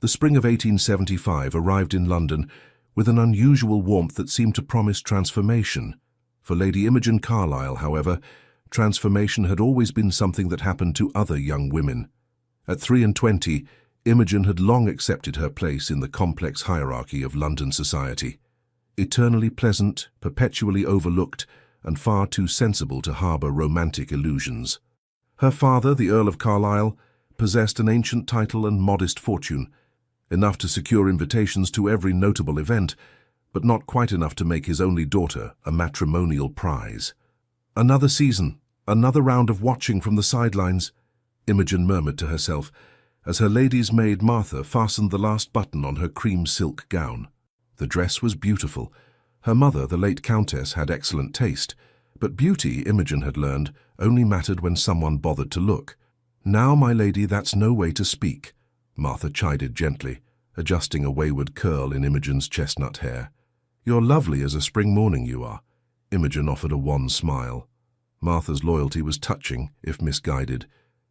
The spring of 1875 arrived in London with an unusual warmth that seemed to promise transformation. For Lady Imogen Carlyle, however, transformation had always been something that happened to other young women. At 23, Imogen had long accepted her place in the complex hierarchy of London society. Eternally pleasant, perpetually overlooked, and far too sensible to harbour romantic illusions. Her father, the Earl of Carlisle, possessed an ancient title and modest fortune, enough to secure invitations to every notable event, but not quite enough to make his only daughter a matrimonial prize. Another season, another round of watching from the sidelines, Imogen murmured to herself, as her lady's maid Martha fastened the last button on her cream silk gown. The dress was beautiful. Her mother, the late Countess, had excellent taste, but beauty, Imogen had learned, only mattered when someone bothered to look. "Now, my lady, that's no way to speak," Martha chided gently, adjusting a wayward curl in Imogen's chestnut hair. "You're lovely as a spring morning, you are." Imogen offered a wan smile. Martha's loyalty was touching, if misguided.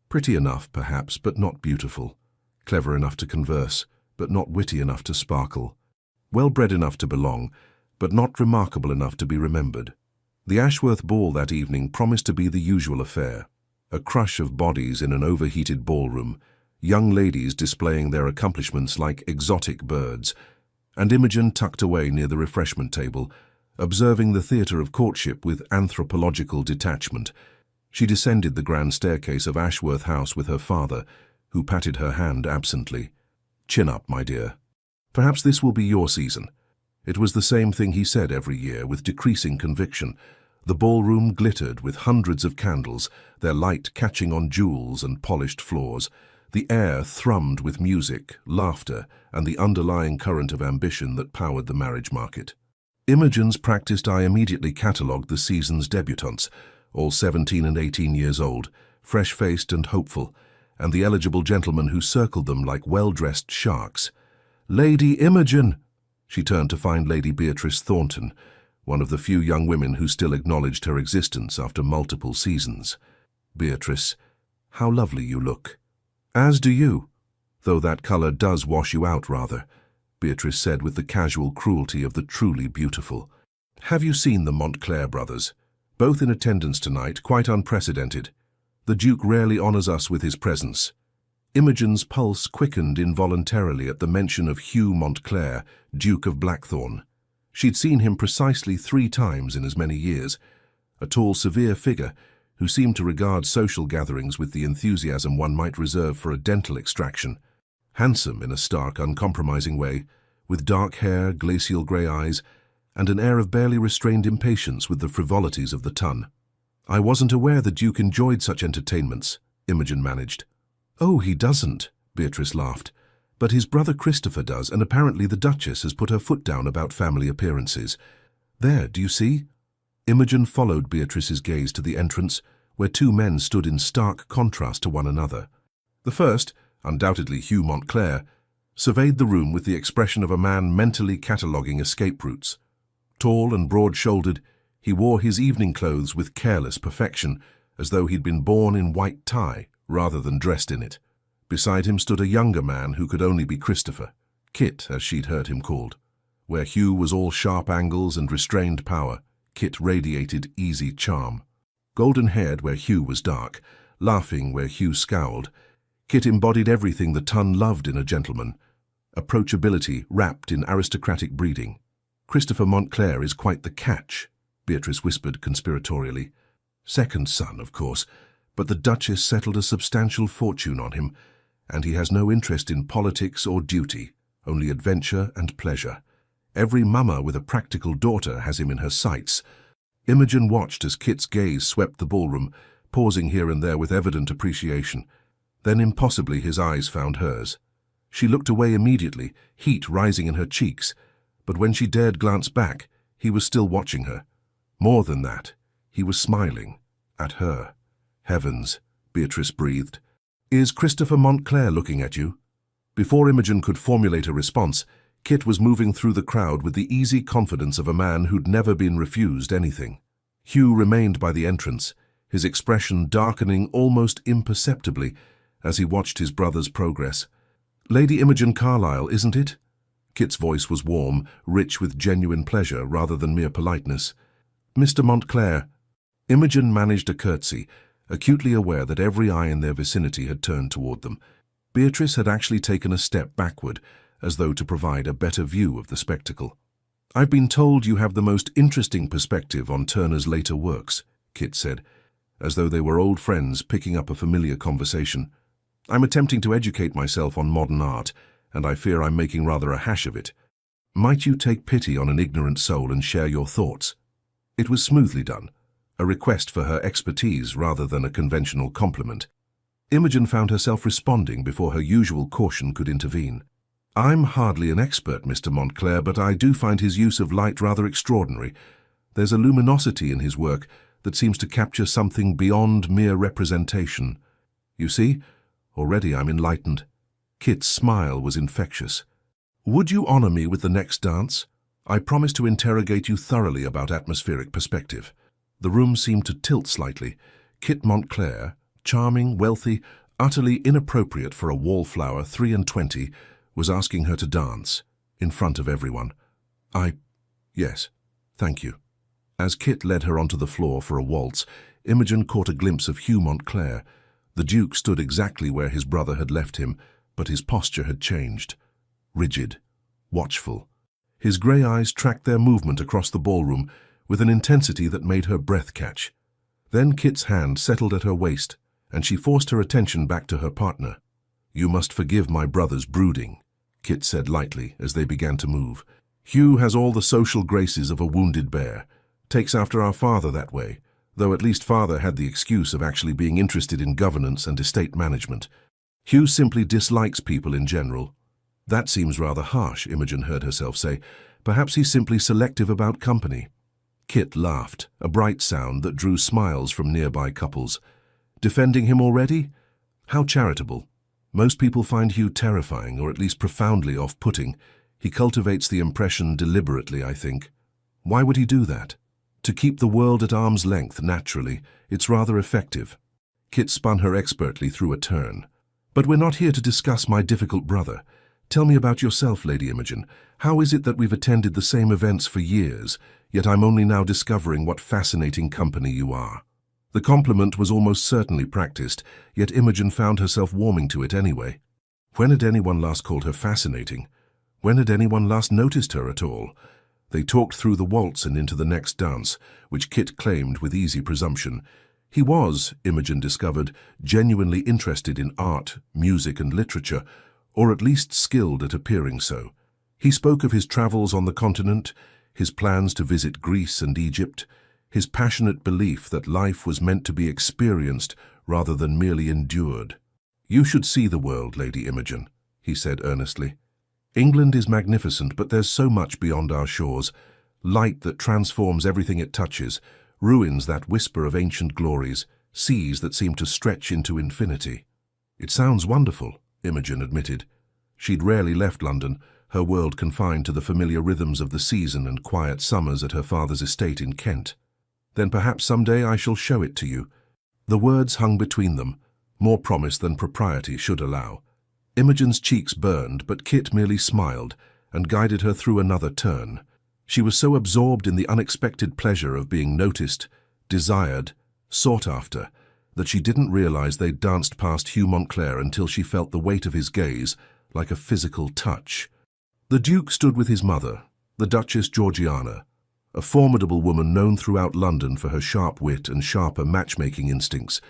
Pretty enough, perhaps, but not beautiful. Clever enough to converse, but not witty enough to sparkle. Well-bred enough to belong, but not remarkable enough to be remembered. The Ashworth ball that evening promised to be the usual affair. A crush of bodies in an overheated ballroom, young ladies displaying their accomplishments like exotic birds, and Imogen tucked away near the refreshment table, observing the theatre of courtship with anthropological detachment. She descended the grand staircase of Ashworth House with her father, who patted her hand absently. "Chin up, my dear. Perhaps this will be your season." It was the same thing he said every year, with decreasing conviction. The ballroom glittered with hundreds of candles, their light catching on jewels and polished floors. The air thrummed with music, laughter, and the underlying current of ambition that powered the marriage market. Imogen's practiced eye immediately catalogued the season's debutantes, all 17 and 18 years old, fresh-faced and hopeful, and the eligible gentlemen who circled them like well-dressed sharks. "Lady Imogen!" She turned to find Lady Beatrice Thornton, one of the few young women who still acknowledged her existence after multiple seasons. "Beatrice, how lovely you look." "As do you, though that colour does wash you out rather," Beatrice said with the casual cruelty of the truly beautiful. "Have you seen the Montclair brothers? Both in attendance tonight, quite unprecedented. The Duke rarely honours us with his presence." Imogen's pulse quickened involuntarily at the mention of Hugh Montclair, Duke of Blackthorn. She'd seen him precisely 3 times in as many years, a tall, severe figure who seemed to regard social gatherings with the enthusiasm one might reserve for a dental extraction. Handsome in a stark, uncompromising way, with dark hair, glacial grey eyes, and an air of barely restrained impatience with the frivolities of the ton. "I wasn't aware the Duke enjoyed such entertainments," Imogen managed. "Oh, he doesn't," Beatrice laughed. "But his brother Christopher does, and apparently the Duchess has put her foot down about family appearances. There, do you see?" Imogen followed Beatrice's gaze to the entrance, where 2 men stood in stark contrast to one another. The first, undoubtedly Hugh Montclair, surveyed the room with the expression of a man mentally cataloguing escape routes. Tall and broad-shouldered, he wore his evening clothes with careless perfection, as though he'd been born in white tie rather than dressed in it. Beside him stood a younger man who could only be Christopher, Kit as she'd heard him called. Where Hugh was all sharp angles and restrained power, Kit radiated easy charm. Golden-haired where Hugh was dark, laughing where Hugh scowled, Kit embodied everything the ton loved in a gentleman, approachability wrapped in aristocratic breeding. "Christopher Montclair is quite the catch," Beatrice whispered conspiratorially. "Second son, of course, but the Duchess settled a substantial fortune on him, and he has no interest in politics or duty, only adventure and pleasure. Every mama with a practical daughter has him in her sights." Imogen watched as Kit's gaze swept the ballroom, pausing here and there with evident appreciation. Then impossibly his eyes found hers. She looked away immediately, heat rising in her cheeks, but when she dared glance back, he was still watching her. More than that, he was smiling at her. "Heavens," Beatrice breathed. "Is Christopher Montclair looking at you?" Before Imogen could formulate a response, Kit was moving through the crowd with the easy confidence of a man who'd never been refused anything. Hugh remained by the entrance, his expression darkening almost imperceptibly as he watched his brother's progress. Lady Imogen Carlyle, isn't it? Kit's voice was warm, rich with genuine pleasure rather than mere politeness. Mr. Montclair. Imogen managed a curtsy, acutely aware that every eye in their vicinity had turned toward them. Beatrice had actually taken a step backward, as though to provide a better view of the spectacle. "I've been told you have the most interesting perspective on Turner's later works," Kit said, as though they were old friends picking up a familiar conversation. "I'm attempting to educate myself on modern art, and I fear I'm making rather a hash of it. Might you take pity on an ignorant soul and share your thoughts?" It was smoothly done, a request for her expertise rather than a conventional compliment. Imogen found herself responding before her usual caution could intervene. "I'm hardly an expert, Mr. Montclair, but I do find his use of light rather extraordinary. There's a luminosity in his work that seems to capture something beyond mere representation. You see, already I'm enlightened." Kit's smile was infectious. "Would you honor me with the next dance? I promise to interrogate you thoroughly about atmospheric perspective." The room seemed to tilt slightly. Kit Montclair, charming, wealthy, utterly inappropriate for a wallflower 23, was asking her to dance, in front of everyone. Yes, thank you." As Kit led her onto the floor for a waltz, Imogen caught a glimpse of Hugh Montclair. The Duke stood exactly where his brother had left him, but his posture had changed. Rigid, watchful. His grey eyes tracked their movement across the ballroom with an intensity that made her breath catch. Then Kit's hand settled at her waist, and she forced her attention back to her partner. "You must forgive my brother's brooding," Kit said lightly as they began to move. "Hugh has all the social graces of a wounded bear. Takes after our father that way, though at least father had the excuse of actually being interested in governance and estate management. Hugh simply dislikes people in general." "That seems rather harsh," Imogen heard herself say. "Perhaps he's simply selective about company." Kit laughed, a bright sound that drew smiles from nearby couples. "Defending him already? How charitable. Most people find Hugh terrifying, or at least profoundly off-putting. He cultivates the impression deliberately, I think. Why would he do that? To keep the world at arm's length, naturally. It's rather effective." Kit spun her expertly through a turn. "But we're not here to discuss my difficult brother. Tell me about yourself, Lady Imogen. How is it that we've attended the same events for years, yet I'm only now discovering what fascinating company you are?" The compliment was almost certainly practiced, yet Imogen found herself warming to it anyway. When had anyone last called her fascinating? When had anyone last noticed her at all? They talked through the waltz and into the next dance, which Kit claimed with easy presumption. He was, Imogen discovered, genuinely interested in art, music and literature, or at least skilled at appearing so. He spoke of his travels on the continent, his plans to visit Greece and Egypt, his passionate belief that life was meant to be experienced rather than merely endured. "You should see the world, Lady Imogen," he said earnestly. "England is magnificent, but there's so much beyond our shores. Light that transforms everything it touches, ruins that whisper of ancient glories, seas that seem to stretch into infinity." "It sounds wonderful," Imogen admitted. She'd rarely left London, her world confined to the familiar rhythms of the season and quiet summers at her father's estate in Kent. "Then perhaps someday I shall show it to you." The words hung between them, more promise than propriety should allow. Imogen's cheeks burned, but Kit merely smiled and guided her through another turn. She was so absorbed in the unexpected pleasure of being noticed, desired, sought after, that she didn't realize they'd danced past Hugh Montclair until she felt the weight of his gaze, like a physical touch. The Duke stood with his mother, the Duchess Georgiana, a formidable woman known throughout London for her sharp wit and sharper matchmaking instincts.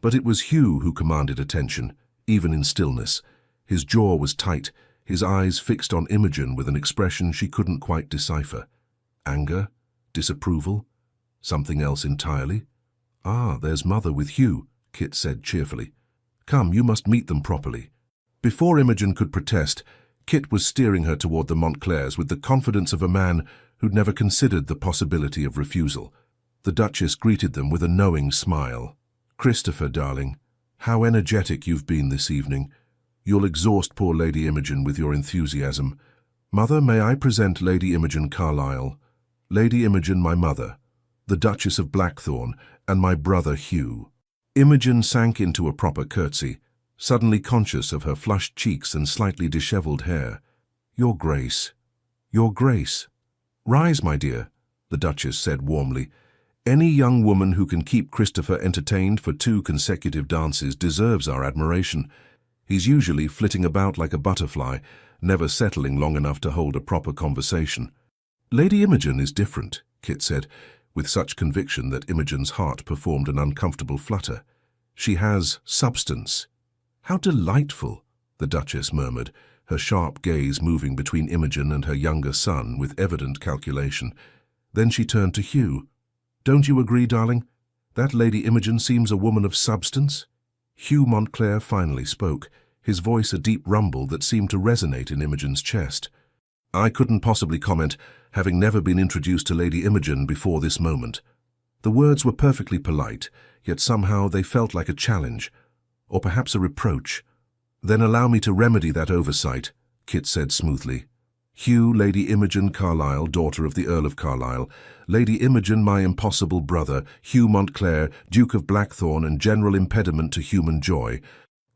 But it was Hugh who commanded attention, even in stillness. His jaw was tight, his eyes fixed on Imogen with an expression she couldn't quite decipher. Anger? Disapproval? Something else entirely? "Ah, there's Mother with Hugh," Kit said cheerfully. "Come, you must meet them properly." Before Imogen could protest, Kit was steering her toward the Montclairs with the confidence of a man who'd never considered the possibility of refusal. The Duchess greeted them with a knowing smile. "Christopher, darling, how energetic you've been this evening. You'll exhaust poor Lady Imogen with your enthusiasm. Mother, may I present Lady Imogen Carlyle? Lady Imogen, my mother, the Duchess of Blackthorn, and my brother Hugh." Imogen sank into a proper curtsy, suddenly conscious of her flushed cheeks and slightly disheveled hair. "Your Grace, Your Grace." "Rise, my dear," the Duchess said warmly. "Any young woman who can keep Christopher entertained for 2 consecutive dances deserves our admiration. He's usually flitting about like a butterfly, never settling long enough to hold a proper conversation." "Lady Imogen is different," Kit said, with such conviction that Imogen's heart performed an uncomfortable flutter. "She has substance." "How delightful," the Duchess murmured, her sharp gaze moving between Imogen and her younger son with evident calculation. Then she turned to Hugh. "Don't you agree, darling? That Lady Imogen seems a woman of substance?" Hugh Montclair finally spoke, his voice a deep rumble that seemed to resonate in Imogen's chest. "I couldn't possibly comment, having never been introduced to Lady Imogen before this moment." The words were perfectly polite, yet somehow they felt like a challenge, or perhaps a reproach. "Then allow me to remedy that oversight," Kit said smoothly. "Hugh, Lady Imogen Carlisle, daughter of the Earl of Carlisle. Lady Imogen, my impossible brother, Hugh Montclair, Duke of Blackthorn and general impediment to human joy."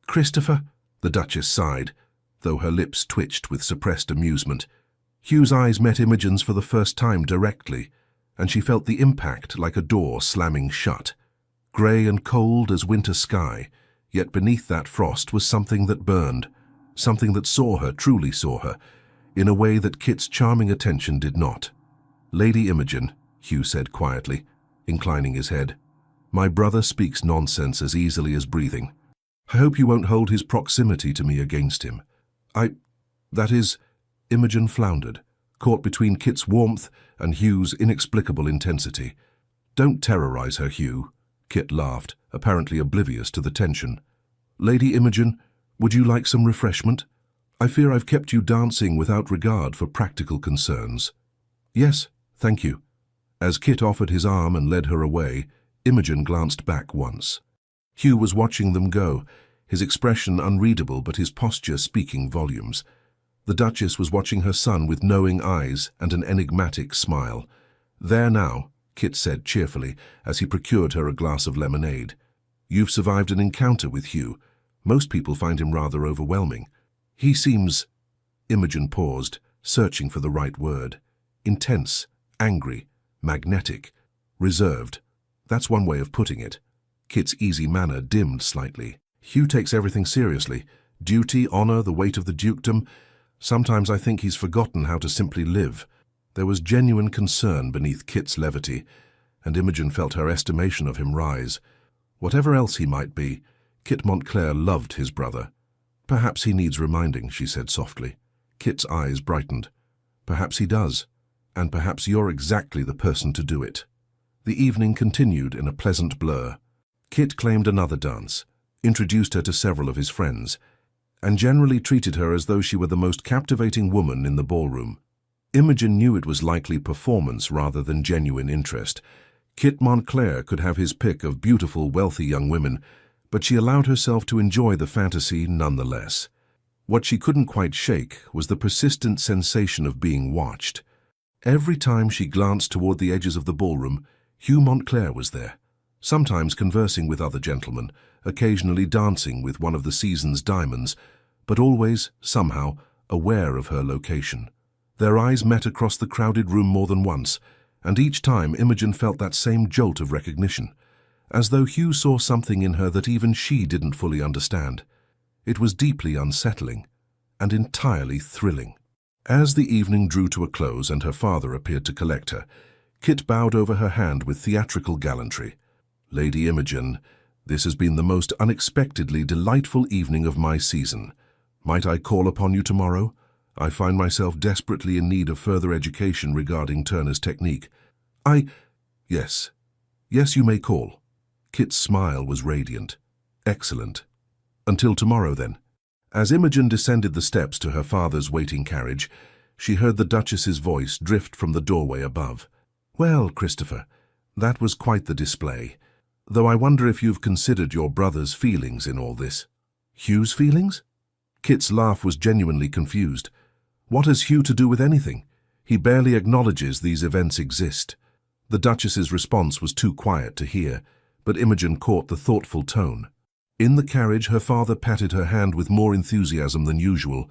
"Christopher?" the Duchess sighed, though her lips twitched with suppressed amusement. Hugh's eyes met Imogen's for the first time directly, and she felt the impact like a door slamming shut. Grey and cold as winter sky, yet beneath that frost was something that burned, something that saw her, truly saw her, in a way that Kit's charming attention did not. "Lady Imogen," Hugh said quietly, inclining his head, "my brother speaks nonsense as easily as breathing. I hope you won't hold his proximity to me against him. That is," Imogen floundered, caught between Kit's warmth and Hugh's inexplicable intensity. "Don't terrorize her, Hugh," Kit laughed, apparently oblivious to the tension. "Lady Imogen, would you like some refreshment? I fear I've kept you dancing without regard for practical concerns." "Yes, thank you." As Kit offered his arm and led her away, Imogen glanced back once. Hugh was watching them go, his expression unreadable but his posture speaking volumes. The Duchess was watching her son with knowing eyes and an enigmatic smile. "There now," Kit said cheerfully as he procured her a glass of lemonade. "You've survived an encounter with Hugh. Most people find him rather overwhelming. He seems—" Imogen paused, searching for the right word. "Intense, angry, magnetic, reserved. That's one way of putting it." Kit's easy manner dimmed slightly. "Hugh takes everything seriously. Duty, honor, the weight of the dukedom. Sometimes I think he's forgotten how to simply live." There was genuine concern beneath Kit's levity, and Imogen felt her estimation of him rise. Whatever else he might be, Kit Montclair loved his brother. "Perhaps he needs reminding," she said softly. Kit's eyes brightened. "Perhaps he does, and perhaps you're exactly the person to do it." The evening continued in a pleasant blur. Kit claimed another dance, introduced her to several of his friends, and generally treated her as though she were the most captivating woman in the ballroom. Imogen knew it was likely performance rather than genuine interest. Kit Montclair could have his pick of beautiful, wealthy young women, but she allowed herself to enjoy the fantasy nonetheless. What she couldn't quite shake was the persistent sensation of being watched. Every time she glanced toward the edges of the ballroom, Hugh Montclair was there, sometimes conversing with other gentlemen, occasionally dancing with one of the season's diamonds, but always, somehow, aware of her location. Their eyes met across the crowded room more than once, and each time Imogen felt that same jolt of recognition, as though Hugh saw something in her that even she didn't fully understand. It was deeply unsettling and entirely thrilling. As the evening drew to a close and her father appeared to collect her, Kit bowed over her hand with theatrical gallantry. "Lady Imogen, this has been the most unexpectedly delightful evening of my season. Might I call upon you tomorrow? I find myself desperately in need of further education regarding Turner's technique." Yes. Yes, you may call." Kit's smile was radiant. "Excellent. Until tomorrow, then." As Imogen descended the steps to her father's waiting carriage, she heard the Duchess's voice drift from the doorway above. "Well, Christopher, that was quite the display. Though I wonder if you've considered your brother's feelings in all this." "Hugh's feelings?" Kit's laugh was genuinely confused. "What has Hugh to do with anything? He barely acknowledges these events exist." The Duchess's response was too quiet to hear, but Imogen caught the thoughtful tone. In the carriage, her father patted her hand with more enthusiasm than usual.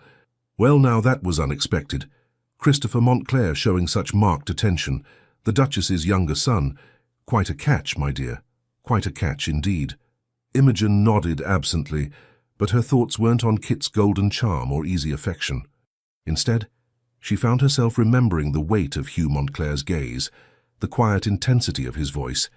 Well, now that was unexpected. Christopher Montclair showing such marked attention. The Duchess's younger son. Quite a catch, my dear. Quite a catch indeed. Imogen nodded absently, but her thoughts weren't on Kit's golden charm or easy affection. Instead, she found herself remembering the weight of Hugh Montclair's gaze, the quiet intensity of his voice,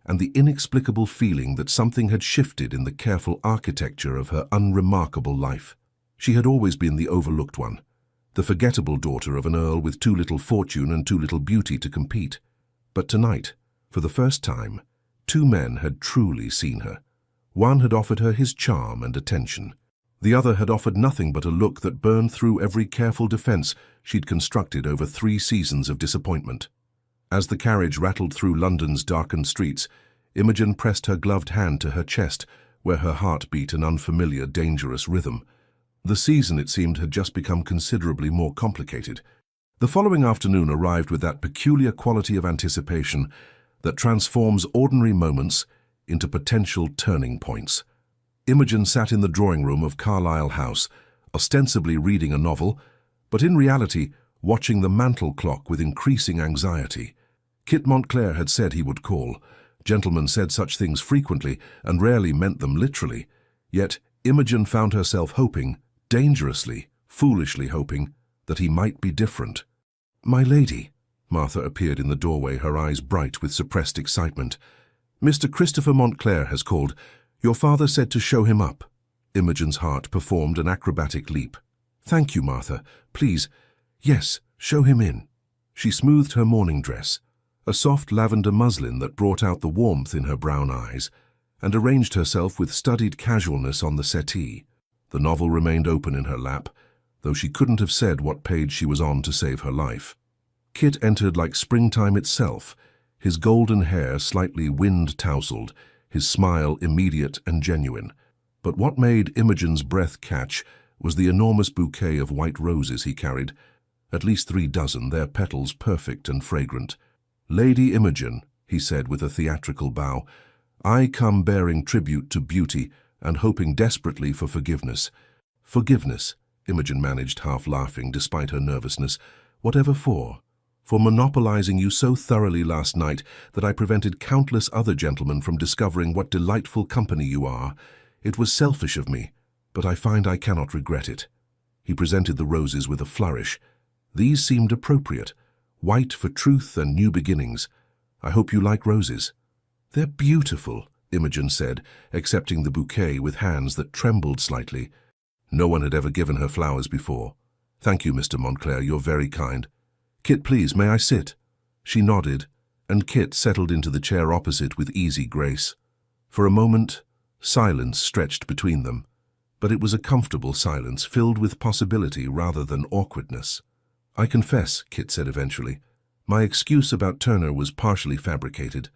and the inexplicable feeling that something had shifted in the careful architecture of her unremarkable life. She had always been the overlooked one, the forgettable daughter of an earl with too little fortune and too little beauty to compete. But tonight, for the first time, two men had truly seen her. One had offered her his charm and attention. The other had offered nothing but a look that burned through every careful defense she'd constructed over 3 seasons of disappointment. As the carriage rattled through London's darkened streets, Imogen pressed her gloved hand to her chest, where her heart beat an unfamiliar, dangerous rhythm. The season, it seemed, had just become considerably more complicated. The following afternoon arrived with that peculiar quality of anticipation that transforms ordinary moments into potential turning points. Imogen sat in the drawing-room of Carlisle House, ostensibly reading a novel, but in reality watching the mantel clock with increasing anxiety. Kit Montclair had said he would call. Gentlemen said such things frequently and rarely meant them literally. Yet Imogen found herself hoping, dangerously, foolishly hoping, that he might be different. "My lady," Martha appeared in the doorway, her eyes bright with suppressed excitement. "Mr. Christopher Montclair has called. Your father said to show him up." Imogen's heart performed an acrobatic leap. "Thank you, Martha. Please, yes, show him in." She smoothed her morning dress, a soft lavender muslin that brought out the warmth in her brown eyes, and arranged herself with studied casualness on the settee. The novel remained open in her lap, though she couldn't have said what page she was on to save her life. Kit entered like springtime itself, his golden hair slightly wind-tousled, his smile immediate and genuine. But what made Imogen's breath catch was the enormous bouquet of white roses he carried, at least 3 dozen, their petals perfect and fragrant. "Lady Imogen," he said with a theatrical bow, "I come bearing tribute to beauty and hoping desperately for forgiveness." "Forgiveness," Imogen managed, half laughing despite her nervousness. "Whatever for? For monopolizing you so thoroughly last night that I prevented countless other gentlemen from discovering what delightful company you are. It was selfish of me, but I find I cannot regret it." He presented the roses with a flourish. "These seemed appropriate, white for truth and new beginnings. I hope you like roses." "They're beautiful," Imogen said, accepting the bouquet with hands that trembled slightly. No one had ever given her flowers before. "Thank you, Mr. Montclair, you're very kind. Kit, please, may I sit?" She nodded, and Kit settled into the chair opposite with easy grace. For a moment, silence stretched between them, but it was a comfortable silence filled with possibility rather than awkwardness. "I confess," Kit said eventually, "my excuse about Turner was partially fabricated.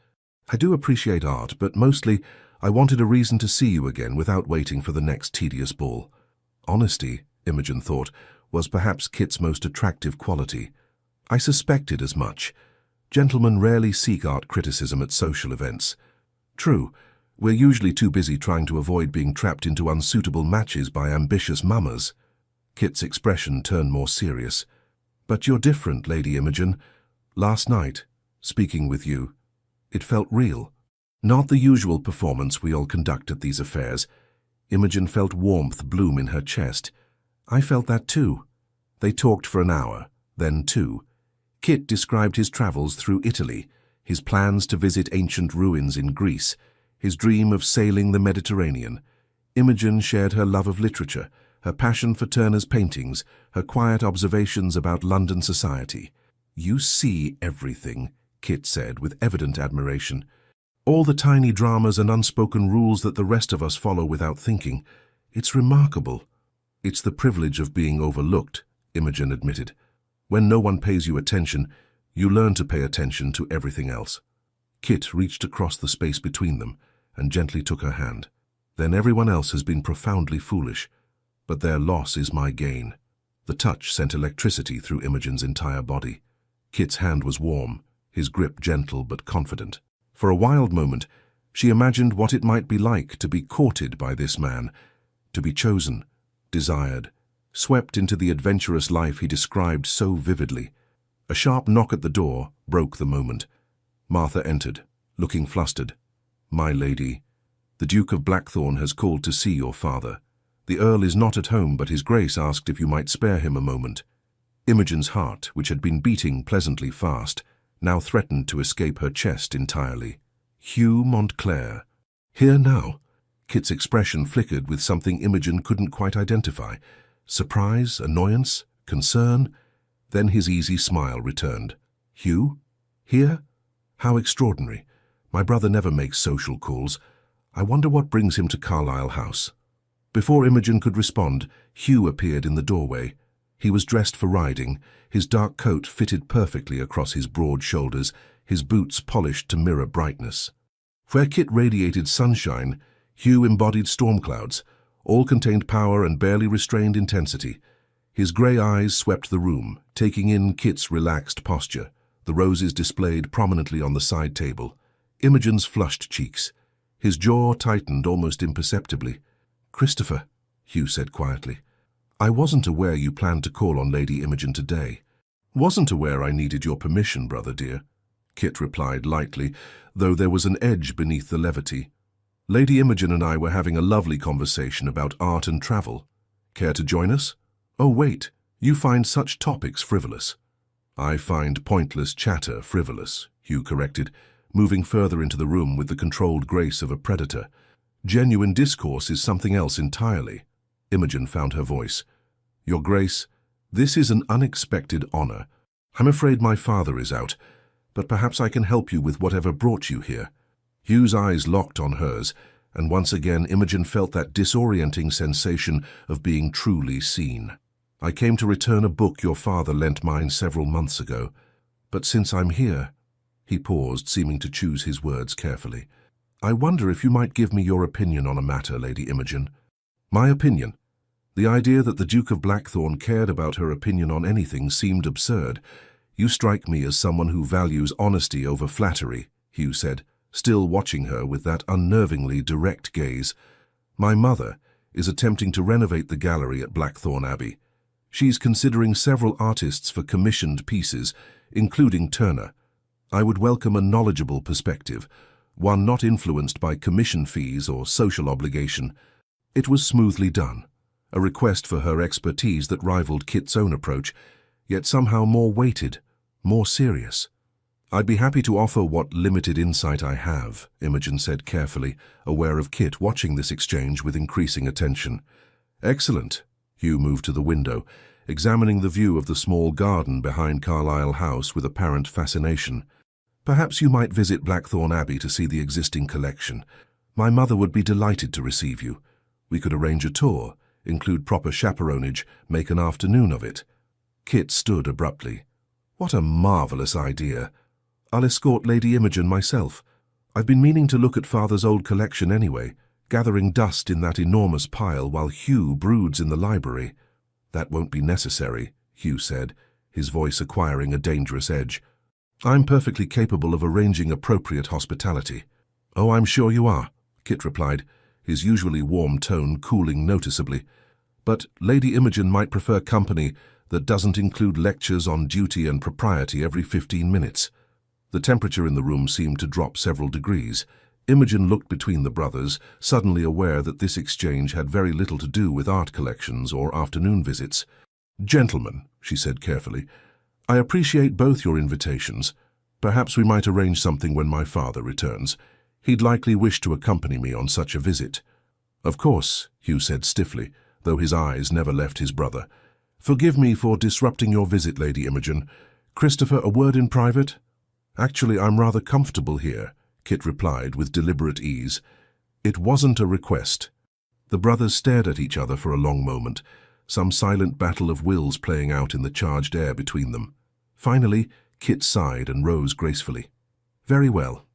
I do appreciate art, but mostly I wanted a reason to see you again without waiting for the next tedious ball." Honesty, Imogen thought, was perhaps Kit's most attractive quality. "I suspected as much. Gentlemen rarely seek art criticism at social events. True, we're usually too busy trying to avoid being trapped into unsuitable matches by ambitious mamas." Kit's expression turned more serious. "But you're different, Lady Imogen. Last night, speaking with you, it felt real. Not the usual performance we all conduct at these affairs." Imogen felt warmth bloom in her chest. "I felt that too." They talked for an hour, then 2. Kit described his travels through Italy, his plans to visit ancient ruins in Greece, his dream of sailing the Mediterranean. Imogen shared her love of literature, her passion for Turner's paintings, her quiet observations about London society. "You see everything," Kit said with evident admiration. "All the tiny dramas and unspoken rules that the rest of us follow without thinking. It's remarkable." "It's the privilege of being overlooked," Imogen admitted. "When no one pays you attention, you learn to pay attention to everything else." Kit reached across the space between them and gently took her hand. "Then everyone else has been profoundly foolish, but their loss is my gain." The touch sent electricity through Imogen's entire body. Kit's hand was warm, his grip gentle but confident. For a wild moment, She imagined what it might be like to be courted by this man, to be chosen, desired, swept into the adventurous life he described so vividly. A sharp knock at the door broke the moment. Martha entered, looking flustered. "My lady, the Duke of Blackthorn has called to see your father. The Earl is not at home, but his Grace asked if you might spare him a moment." Imogen's heart, which had been beating pleasantly fast, now threatened to escape her chest entirely. Hugh Montclair. Here now? Kit's expression flickered with something Imogen couldn't quite identify. Surprise, annoyance, concern. Then his easy smile returned. "Hugh? Here? How extraordinary. My brother never makes social calls. I wonder what brings him to Carlisle House." Before Imogen could respond, Hugh appeared in the doorway. He was dressed for riding, his dark coat fitted perfectly across his broad shoulders, his boots polished to mirror brightness. Where Kit radiated sunshine, Hugh embodied storm clouds. All contained power and barely restrained intensity. His grey eyes swept the room, taking in Kit's relaxed posture, the roses displayed prominently on the side table, Imogen's flushed cheeks. His jaw tightened almost imperceptibly. "Christopher," Hugh said quietly, "I wasn't aware you planned to call on Lady Imogen today." "Wasn't aware I needed your permission, brother dear," Kit replied lightly, though there was an edge beneath the levity. "Lady Imogen and I were having a lovely conversation about art and travel. Care to join us?" "Oh, wait, you find such topics frivolous." "I find pointless chatter frivolous," Hugh corrected, moving further into the room with the controlled grace of a predator. "Genuine discourse is something else entirely." Imogen found her voice. "Your Grace, this is an unexpected honor. I'm afraid my father is out, but perhaps I can help you with whatever brought you here." Hugh's eyes locked on hers, and once again Imogen felt that disorienting sensation of being truly seen. "I came to return a book your father lent mine several months ago, but since I'm here—" He paused, seeming to choose his words carefully. "I wonder if you might give me your opinion on a matter, Lady Imogen." "My opinion?" The idea that the Duke of Blackthorn cared about her opinion on anything seemed absurd. "You strike me as someone who values honesty over flattery," Hugh said, still watching her with that unnervingly direct gaze. "My mother is attempting to renovate the gallery at Blackthorn Abbey. She's considering several artists for commissioned pieces, including Turner. I would welcome a knowledgeable perspective, one not influenced by commission fees or social obligation." It was smoothly done, a request for her expertise that rivaled Kit's own approach, yet somehow more weighted, more serious. "I'd be happy to offer what limited insight I have," Imogen said carefully, aware of Kit watching this exchange with increasing attention. "Excellent." Hugh moved to the window, examining the view of the small garden behind Carlisle House with apparent fascination. "Perhaps you might visit Blackthorn Abbey to see the existing collection. My mother would be delighted to receive you. We could arrange a tour, include proper chaperonage, make an afternoon of it." Kit stood abruptly. "What a marvelous idea! I'll escort Lady Imogen myself. I've been meaning to look at Father's old collection anyway, gathering dust in that enormous pile while Hugh broods in the library." "That won't be necessary," Hugh said, his voice acquiring a dangerous edge. "I'm perfectly capable of arranging appropriate hospitality." "Oh, I'm sure you are," Kit replied, his usually warm tone cooling noticeably. "But Lady Imogen might prefer company that doesn't include lectures on duty and propriety every 15 minutes. The temperature in the room seemed to drop several degrees. Imogen looked between the brothers, suddenly aware that this exchange had very little to do with art collections or afternoon visits. "Gentlemen," she said carefully, "I appreciate both your invitations. Perhaps we might arrange something when my father returns. He'd likely wish to accompany me on such a visit." "Of course," Hugh said stiffly, though his eyes never left his brother. "Forgive me for disrupting your visit, Lady Imogen. Christopher, a word in private?" "Actually, I'm rather comfortable here," Kit replied with deliberate ease. "It wasn't a request." The brothers stared at each other for a long moment, some silent battle of wills playing out in the charged air between them. Finally, Kit sighed and rose gracefully. "Very well.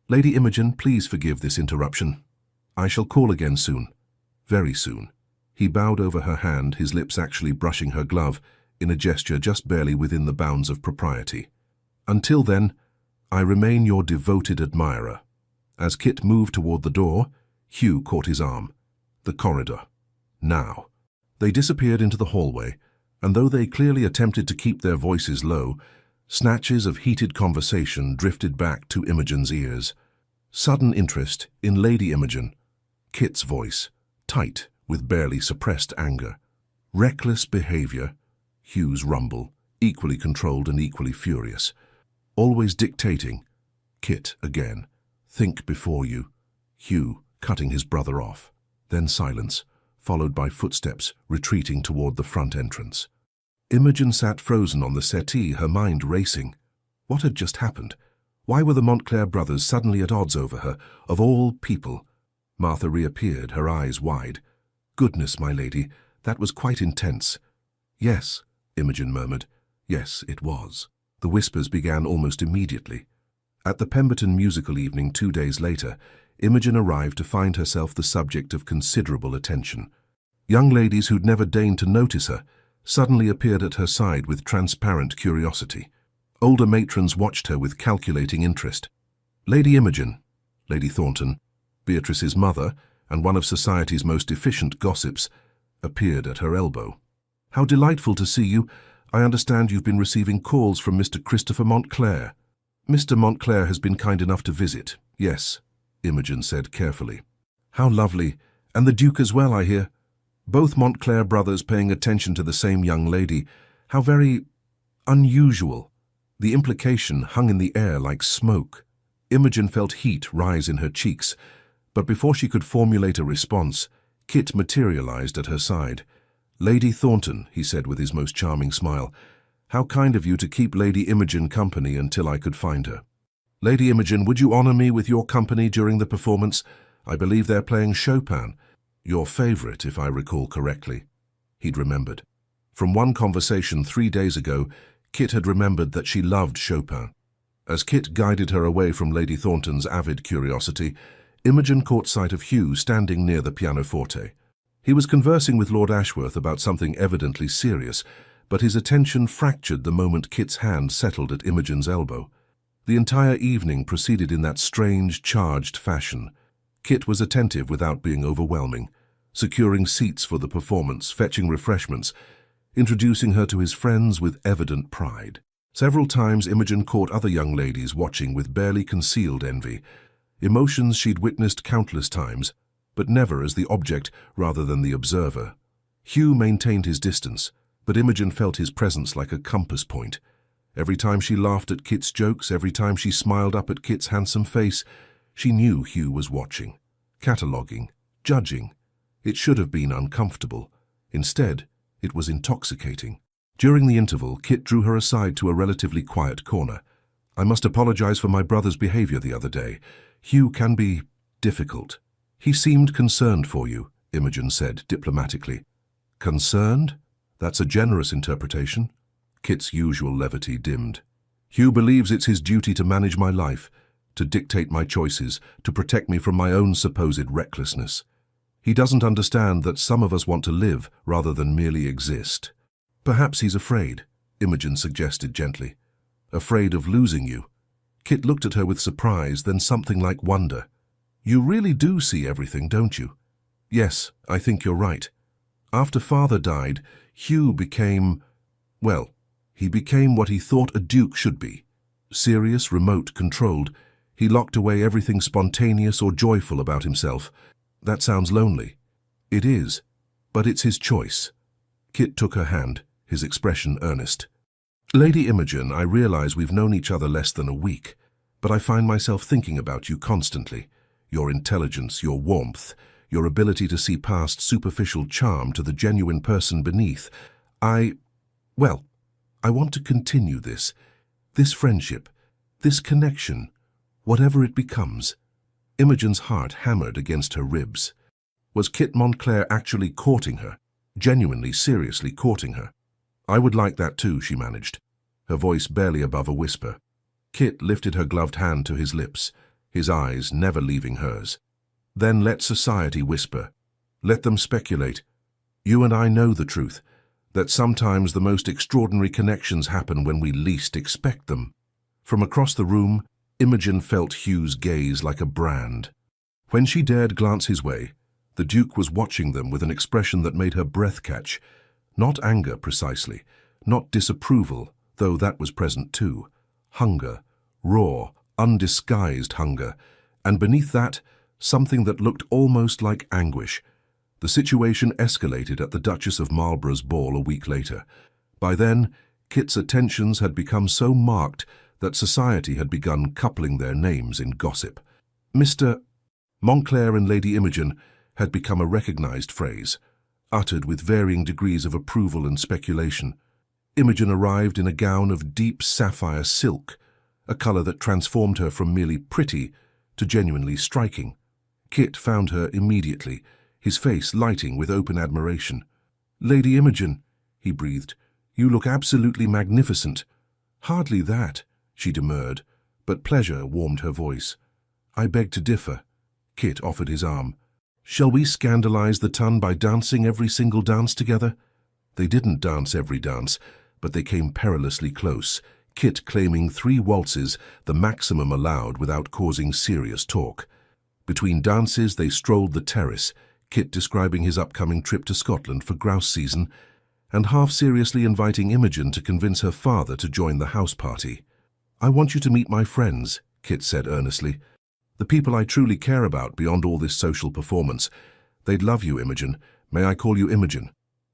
Lady Imogen, please forgive this interruption. I shall call again soon. Very soon." He bowed over her hand, his lips actually brushing her glove, in a gesture just barely within the bounds of propriety. "Until then, I remain your devoted admirer, As Kit moved toward the door, Hugh caught his arm. The corridor. Now. They disappeared into the hallway, and though they clearly attempted to keep their voices low, snatches of heated conversation drifted back to Imogen's ears. Sudden interest in Lady Imogen. Kit's voice, tight with barely suppressed anger. Reckless behavior. Hugh's rumble, equally controlled and equally furious. Always dictating. Kit again. Think before you. Hugh cutting his brother off. Then silence, followed by footsteps retreating toward the front entrance. Imogen sat frozen on the settee, her mind racing. What had just happened? Why were the Montclair brothers suddenly at odds over her, of all people? Martha reappeared, her eyes wide. Goodness, my lady, that was quite intense. Yes, Imogen murmured. Yes, it was. The whispers began almost immediately. At the Pemberton musical evening 2 days later, Imogen arrived to find herself the subject of considerable attention. Young ladies who'd never deigned to notice her suddenly appeared at her side with transparent curiosity. Older matrons watched her with calculating interest. Lady Imogen, Lady Thornton, Beatrice's mother, and one of society's most efficient gossips, appeared at her elbow. How delightful to see you. I understand you've been receiving calls from Mr. Christopher Montclair. Mr. Montclair has been kind enough to visit. Yes, Imogen said carefully. How lovely. And the Duke as well, I hear. Both Montclair brothers paying attention to the same young lady. How very unusual. The implication hung in the air like smoke. Imogen felt heat rise in her cheeks, but before she could formulate a response, Kit materialized at her side. Lady Thornton, he said with his most charming smile, how kind of you to keep Lady Imogen company until I could find her. Lady Imogen, would you honor me with your company during the performance? I believe they're playing Chopin. Your favorite, if I recall correctly. He'd remembered. From one conversation 3 days ago, Kit had remembered that she loved Chopin. As Kit guided her away from Lady Thornton's avid curiosity, Imogen caught sight of Hugh standing near the pianoforte. He was conversing with Lord Ashworth about something evidently serious, but his attention fractured the moment Kit's hand settled at Imogen's elbow. The entire evening proceeded in that strange, charged fashion. Kit was attentive without being overwhelming, securing seats for the performance, fetching refreshments, introducing her to his friends with evident pride. Several times Imogen caught other young ladies watching with barely concealed envy, emotions she'd witnessed countless times, but never as the object rather than the observer. Hugh maintained his distance, but Imogen felt his presence like a compass point. Every time she laughed at Kit's jokes, every time she smiled up at Kit's handsome face, she knew Hugh was watching, cataloguing, judging. It should have been uncomfortable. Instead, it was intoxicating. During the interval, Kit drew her aside to a relatively quiet corner. I must apologize for my brother's behavior the other day. Hugh can be difficult. He seemed concerned for you, Imogen said diplomatically. Concerned? That's a generous interpretation. Kit's usual levity dimmed. Hugh believes it's his duty to manage my life, to dictate my choices, to protect me from my own supposed recklessness. He doesn't understand that some of us want to live rather than merely exist. Perhaps he's afraid, Imogen suggested gently. Afraid of losing you. Kit looked at her with surprise, then something like wonder. You really do see everything, don't you? Yes, I think you're right. After Father died, Hugh became, well, he became what he thought a duke should be. Serious, remote, controlled. He locked away everything spontaneous or joyful about himself. That sounds lonely. It is, but it's his choice. Kit took her hand, his expression earnest. Lady Imogen, I realize we've known each other less than a week, but I find myself thinking about you constantly. Your intelligence, your warmth, your ability to see past superficial charm to the genuine person beneath. I want to continue this friendship, this connection, whatever it becomes. Imogen's heart hammered against her ribs. Was Kit Montclair actually courting her, genuinely, seriously courting her? I would like that too, she managed, her voice barely above a whisper. Kit lifted her gloved hand to his lips, his eyes never leaving hers. Then let society whisper. Let them speculate. You and I know the truth, that sometimes the most extraordinary connections happen when we least expect them. From across the room, Imogen felt Hugh's gaze like a brand. When she dared glance his way, the Duke was watching them with an expression that made her breath catch. Not anger, precisely, not disapproval, though that was present too. Hunger, raw, undisguised hunger, and beneath that, something that looked almost like anguish. The situation escalated at the Duchess of Marlborough's ball a week later. By then, Kit's attentions had become so marked that society had begun coupling their names in gossip. Mr. Montclair and Lady Imogen had become a recognized phrase, uttered with varying degrees of approval and speculation. Imogen arrived in a gown of deep sapphire silk, a color that transformed her from merely pretty to genuinely striking. Kit found her immediately, his face lighting with open admiration. "Lady Imogen," he breathed, "you look absolutely magnificent." "Hardly that," she demurred, but pleasure warmed her voice. "I beg to differ." Kit offered his arm. "Shall we scandalize the ton by dancing every single dance together?" They didn't dance every dance, but they came perilously close, Kit claiming 3 waltzes, the maximum allowed without causing serious talk. Between dances they strolled the terrace, Kit describing his upcoming trip to Scotland for grouse season, and half-seriously inviting Imogen to convince her father to join the house party. "I want you to meet my friends," Kit said earnestly. "The people I truly care about beyond all this social performance. They'd love you, Imogen. May I call you Imogen?"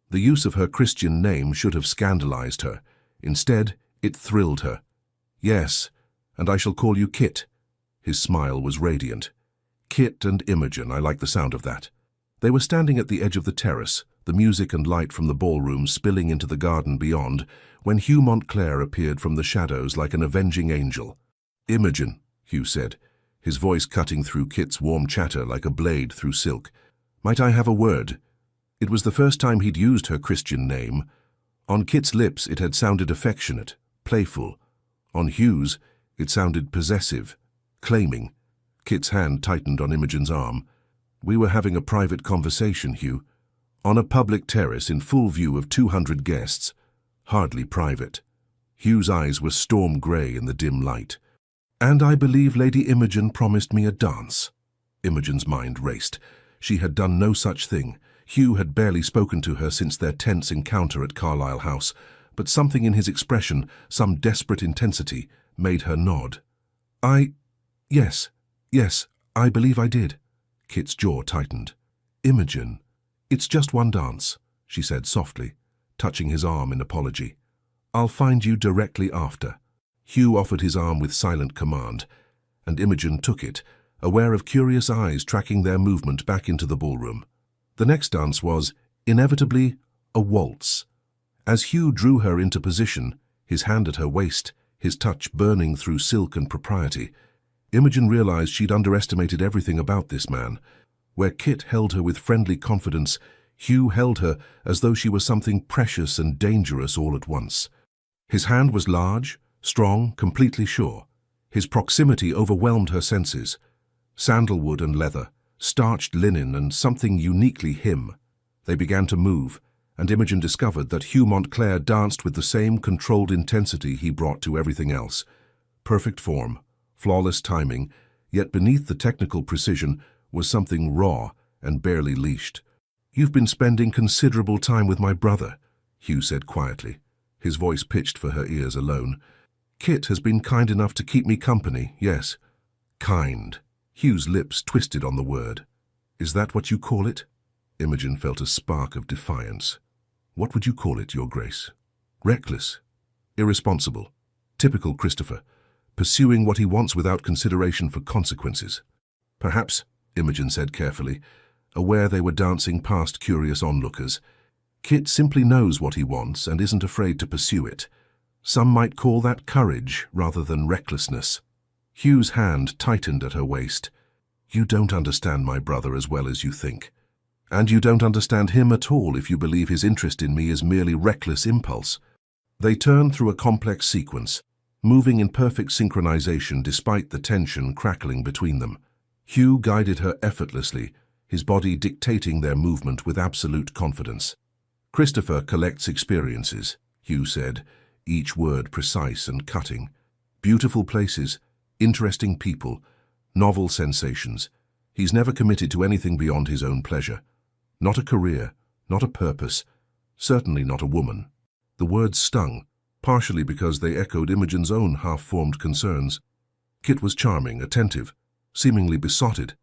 The use of her Christian name should have scandalized her. Instead, it thrilled her. "Yes, and I shall call you Kit." His smile was radiant. "Kit and Imogen, I like the sound of that." They were standing at the edge of the terrace, the music and light from the ballroom spilling into the garden beyond, when Hugh Montclair appeared from the shadows like an avenging angel. "Imogen," Hugh said, his voice cutting through Kit's warm chatter like a blade through silk. "Might I have a word?" It was the first time he'd used her Christian name. On Kit's lips it had sounded affectionate, playful. On Hugh's it sounded possessive, claiming. Kit's hand tightened on Imogen's arm. "We were having a private conversation, Hugh. On a public terrace in full view of 200 guests. Hardly private." Hugh's eyes were storm grey in the dim light. "And I believe Lady Imogen promised me a dance." Imogen's mind raced. She had done no such thing. Hugh had barely spoken to her since their tense encounter at Carlisle House, but something in his expression, some desperate intensity, made her nod. Yes, I believe I did." Kit's jaw tightened. "Imogen, it's just one dance," she said softly, touching his arm in apology. "I'll find you directly after." Hugh offered his arm with silent command, and Imogen took it, aware of curious eyes tracking their movement back into the ballroom. The next dance was, inevitably, a waltz. As Hugh drew her into position, his hand at her waist, his touch burning through silk and propriety, Imogen realized she'd underestimated everything about this man. Where Kit held her with friendly confidence, Hugh held her as though she was something precious and dangerous all at once. His hand was large, strong, completely sure. His proximity overwhelmed her senses. Sandalwood and leather, starched linen and something uniquely him. They began to move, and Imogen discovered that Hugh Montclair danced with the same controlled intensity he brought to everything else. Perfect form, flawless timing, yet beneath the technical precision was something raw and barely leashed. "You've been spending considerable time with my brother," Hugh said quietly, his voice pitched for her ears alone. "Kit has been kind enough to keep me company, yes." "Kind." Hugh's lips twisted on the word. "Is that what you call it?" Imogen felt a spark of defiance. "What would you call it, Your Grace?" "Reckless. Irresponsible. Typical Christopher. Pursuing what he wants without consideration for consequences." "Perhaps," Imogen said carefully, aware they were dancing past curious onlookers. "Kit simply knows what he wants and isn't afraid to pursue it. Some might call that courage rather than recklessness." Hugh's hand tightened at her waist. "You don't understand my brother as well as you think. And you don't understand him at all if you believe his interest in me is merely reckless impulse." They turned through a complex sequence, moving in perfect synchronization despite the tension crackling between them. Hugh guided her effortlessly, his body dictating their movement with absolute confidence. "Christopher collects experiences," Hugh said, each word precise and cutting. "Beautiful places, Interesting people, novel sensations. He's never committed to anything beyond his own pleasure. Not a career, not a purpose, certainly not a woman. The words stung, partially because they echoed Imogen's own half-formed concerns. Kit was charming, attentive, seemingly besotted.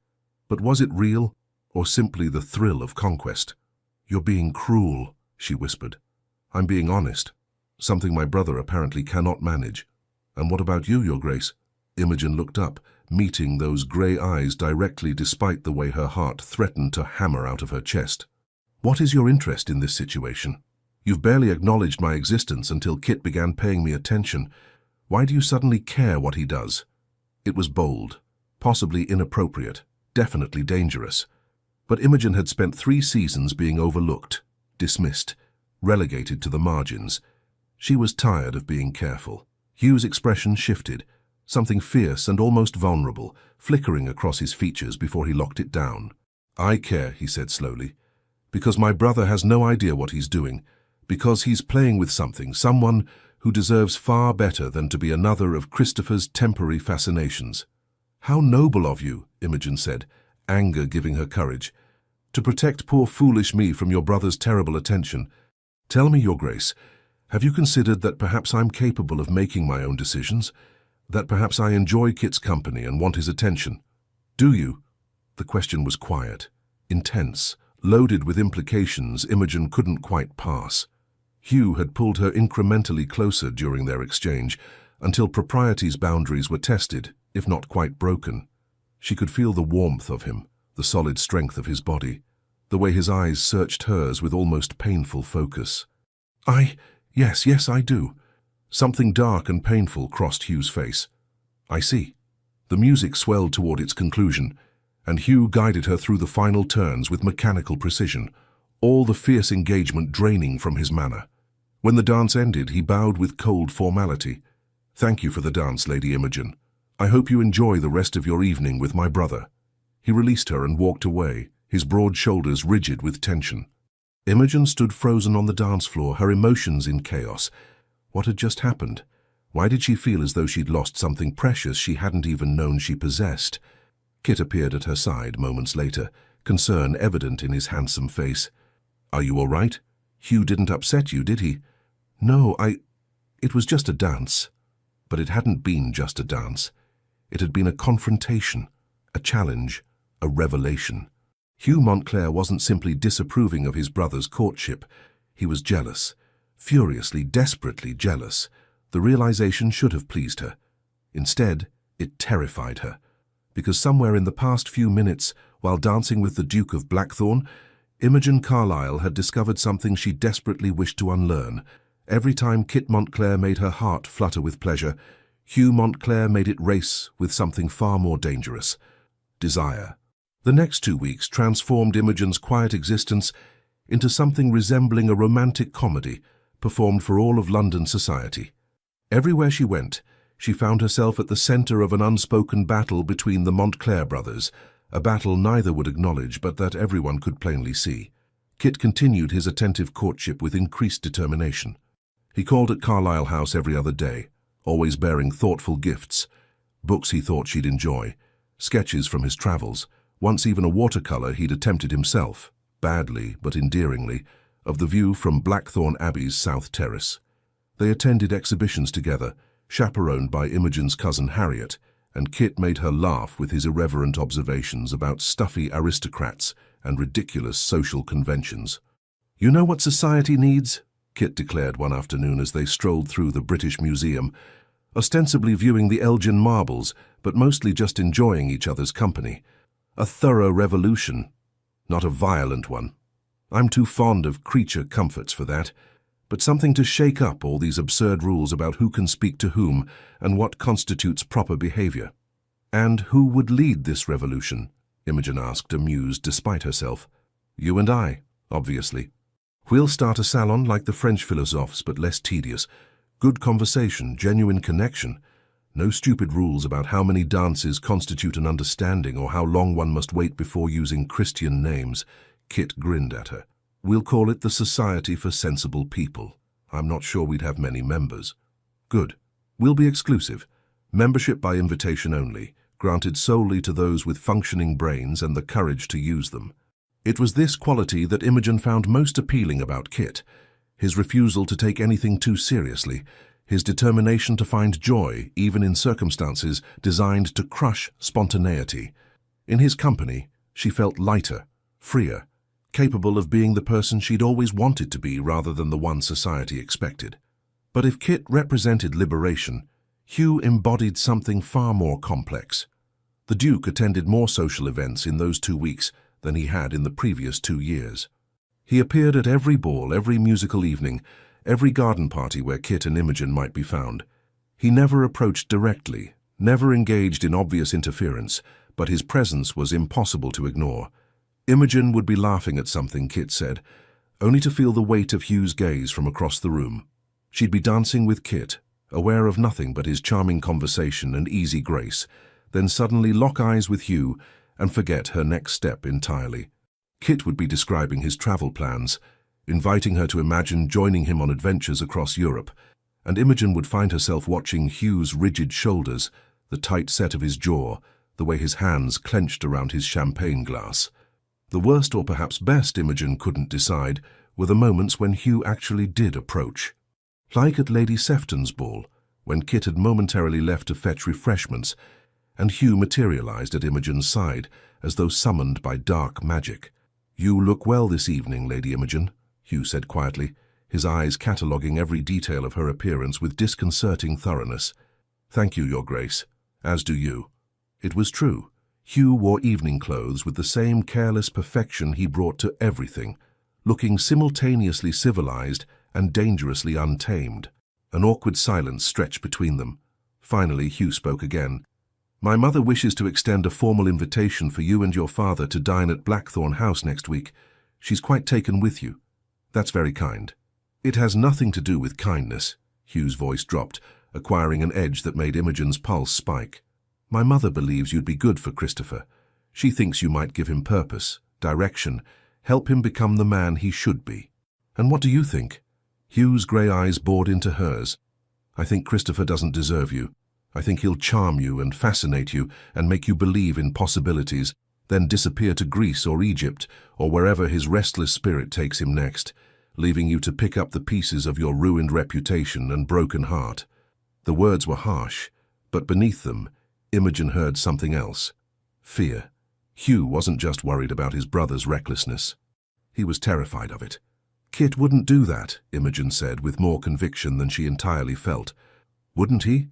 But was it real, or simply the thrill of conquest? "You're being cruel," she whispered. "I'm being honest. Something my brother apparently cannot manage." "And what about you, Your Grace?" Imogen looked up, meeting those grey eyes directly despite the way her heart threatened to hammer out of her chest. "What is your interest in this situation? You've barely acknowledged my existence until Kit began paying me attention. Why do you suddenly care what he does?" It was bold, possibly inappropriate, definitely dangerous. But Imogen had spent 3 seasons being overlooked, dismissed, relegated to the margins. She was tired of being careful. Hugh's expression shifted, something fierce and almost vulnerable, flickering across his features before he locked it down. "I care," he said slowly, "because my brother has no idea what he's doing, because he's playing with someone who deserves far better than to be another of Christopher's temporary fascinations." "How noble of you," Imogen said, anger giving her courage, "to protect poor foolish me from your brother's terrible attention. Tell me, Your Grace, have you considered that perhaps I'm capable of making my own decisions? That perhaps I enjoy Kit's company and want his attention? Do you?" The question was quiet, intense, loaded with implications Imogen couldn't quite pass. Hugh had pulled her incrementally closer during their exchange, until propriety's boundaries were tested, if not quite broken. She could feel the warmth of him, the solid strength of his body, the way his eyes searched hers with almost painful focus. Yes, I do." Something dark and painful crossed Hugh's face. "I see." The music swelled toward its conclusion, and Hugh guided her through the final turns with mechanical precision, all the fierce engagement draining from his manner. When the dance ended, he bowed with cold formality. "Thank you for the dance, Lady Imogen. I hope you enjoy the rest of your evening with my brother." He released her and walked away, his broad shoulders rigid with tension. Imogen stood frozen on the dance floor, her emotions in chaos. What had just happened? Why did she feel as though she'd lost something precious she hadn't even known she possessed? Kit appeared at her side moments later, concern evident in his handsome face. "Are you all right? Hugh didn't upset you, did he?" "No, It was just a dance." But it hadn't been just a dance. It had been a confrontation, a challenge, a revelation. Hugh Montclair wasn't simply disapproving of his brother's courtship. He was jealous, furiously, desperately jealous. The realization should have pleased her. Instead, it terrified her. Because somewhere in the past few minutes, while dancing with the Duke of Blackthorn, Imogen Carlyle had discovered something she desperately wished to unlearn. Every time Kit Montclair made her heart flutter with pleasure, Hugh Montclair made it race with something far more dangerous: desire. The next 2 weeks transformed Imogen's quiet existence into something resembling a romantic comedy performed for all of London society. Everywhere she went, she found herself at the center of an unspoken battle between the Montclair brothers, a battle neither would acknowledge but that everyone could plainly see. Kit continued his attentive courtship with increased determination. He called at Carlisle House every other day, always bearing thoughtful gifts, books he thought she'd enjoy, sketches from his travels, once even a watercolor he'd attempted himself, badly but endearingly, of the view from Blackthorn Abbey's south terrace. They attended exhibitions together, chaperoned by Imogen's cousin Harriet, and Kit made her laugh with his irreverent observations about stuffy aristocrats and ridiculous social conventions. "You know what society needs?" Kit declared one afternoon as they strolled through the British Museum, ostensibly viewing the Elgin marbles, but mostly just enjoying each other's company. "A thorough revolution, not a violent one. I'm too fond of creature comforts for that, but something to shake up all these absurd rules about who can speak to whom and what constitutes proper behavior." "And who would lead this revolution?" Imogen asked, amused despite herself. "You and I, obviously. We'll start a salon like the French philosophes, but less tedious. Good conversation, genuine connection. No stupid rules about how many dances constitute an understanding or how long one must wait before using Christian names." Kit grinned at her. "We'll call it the Society for Sensible People. I'm not sure we'd have many members." "Good. We'll be exclusive. Membership by invitation only, granted solely to those with functioning brains and the courage to use them. It was this quality that Imogen found most appealing about Kit: his refusal to take anything too seriously, his determination to find joy even in circumstances designed to crush spontaneity. In his company, she felt lighter, freer, capable of being the person she'd always wanted to be rather than the one society expected. But if Kit represented liberation, Hugh embodied something far more complex. The Duke attended more social events in those 2 weeks than he had in the previous 2 years. He appeared at every ball, every musical evening, every garden party where Kit and Imogen might be found. He never approached directly, never engaged in obvious interference, but his presence was impossible to ignore. Imogen would be laughing at something Kit said, only to feel the weight of Hugh's gaze from across the room. She'd be dancing with Kit, aware of nothing but his charming conversation and easy grace, then suddenly lock eyes with Hugh and forget her next step entirely. Kit would be describing his travel plans, inviting her to imagine joining him on adventures across Europe, and Imogen would find herself watching Hugh's rigid shoulders, the tight set of his jaw, the way his hands clenched around his champagne glass. The worst, or perhaps best, Imogen couldn't decide, were the moments when Hugh actually did approach. Like at Lady Sefton's ball, when Kit had momentarily left to fetch refreshments, and Hugh materialized at Imogen's side, as though summoned by dark magic. "You look well this evening, Lady Imogen," Hugh said quietly, his eyes cataloguing every detail of her appearance with disconcerting thoroughness. "Thank you, Your Grace. As do you." It was true. Hugh wore evening clothes with the same careless perfection he brought to everything, looking simultaneously civilized and dangerously untamed. An awkward silence stretched between them. Finally, Hugh spoke again. "My mother wishes to extend a formal invitation for you and your father to dine at Blackthorn House next week. She's quite taken with you." "That's very kind." "It has nothing to do with kindness." Hugh's voice dropped, acquiring an edge that made Imogen's pulse spike. "My mother believes you'd be good for Christopher. She thinks you might give him purpose, direction, help him become the man he should be." "And what do you think?" Hugh's grey eyes bored into hers. "I think Christopher doesn't deserve you. I think he'll charm you and fascinate you and make you believe in possibilities, then disappear to Greece or Egypt or wherever his restless spirit takes him next, leaving you to pick up the pieces of your ruined reputation and broken heart." The words were harsh, but beneath them, Imogen heard something else: fear. Hugh wasn't just worried about his brother's recklessness. He was terrified of it. "Kit wouldn't do that," Imogen said with more conviction than she entirely felt. "Wouldn't he?"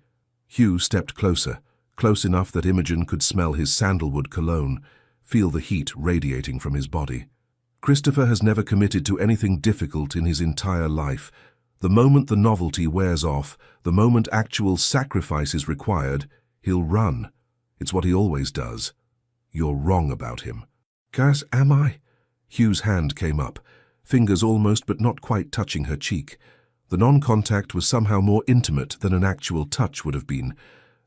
Hugh stepped closer, close enough that Imogen could smell his sandalwood cologne, feel the heat radiating from his body. "Christopher has never committed to anything difficult in his entire life. The moment the novelty wears off, the moment actual sacrifice is required, he'll run. It's what he always does." "You're wrong about him." "Cass, am I?" Hugh's hand came up, fingers almost but not quite touching her cheek. The non-contact was somehow more intimate than an actual touch would have been.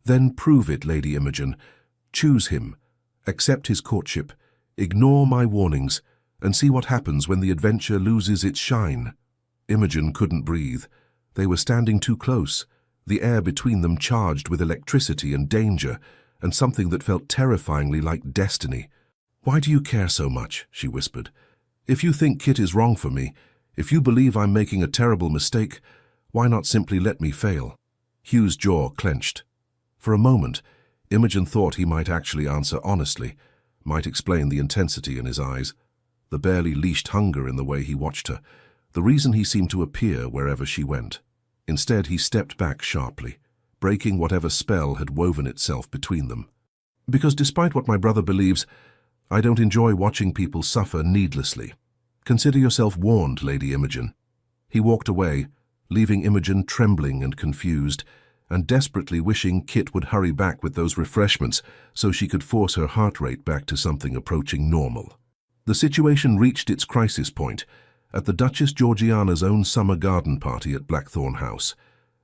"Then prove it, Lady Imogen. Choose him. Accept his courtship. Ignore my warnings, and see what happens when the adventure loses its shine." Imogen couldn't breathe. They were standing too close, the air between them charged with electricity and danger, and something that felt terrifyingly like destiny. "Why do you care so much?" she whispered. "If you think Kit is wrong for me, if you believe I'm making a terrible mistake, why not simply let me fail?" Hugh's jaw clenched. For a moment, Imogen thought he might actually answer honestly, might explain the intensity in his eyes, the barely leashed hunger in the way he watched her, the reason he seemed to appear wherever she went. Instead, he stepped back sharply, breaking whatever spell had woven itself between them. "Because despite what my brother believes, I don't enjoy watching people suffer needlessly. Consider yourself warned, Lady Imogen." He walked away, leaving Imogen trembling and confused, and desperately wishing Kit would hurry back with those refreshments so she could force her heart rate back to something approaching normal. The situation reached its crisis point at the Duchess Georgiana's own summer garden party at Blackthorn House,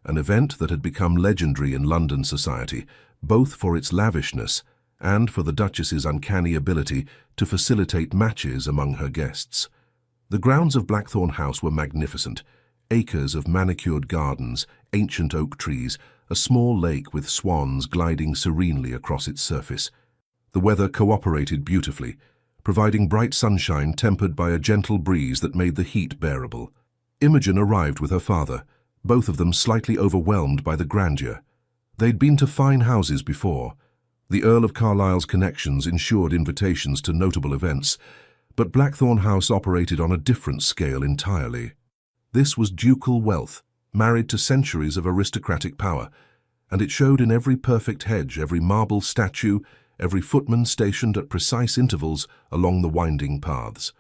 an event that had become legendary in London society, both for its lavishness and for the Duchess's uncanny ability to facilitate matches among her guests. The grounds of Blackthorn House were magnificent, Acres of manicured gardens, ancient oak trees, a small lake with swans gliding serenely across its surface. The weather cooperated beautifully, providing bright sunshine tempered by a gentle breeze that made the heat bearable. Imogen arrived with her father, both of them slightly overwhelmed by the grandeur. They'd been to fine houses before. The Earl of Carlisle's connections ensured invitations to notable events, but Blackthorn House operated on a different scale entirely. This was ducal wealth, married to centuries of aristocratic power, and it showed in every perfect hedge, every marble statue, every footman stationed at precise intervals along the winding paths.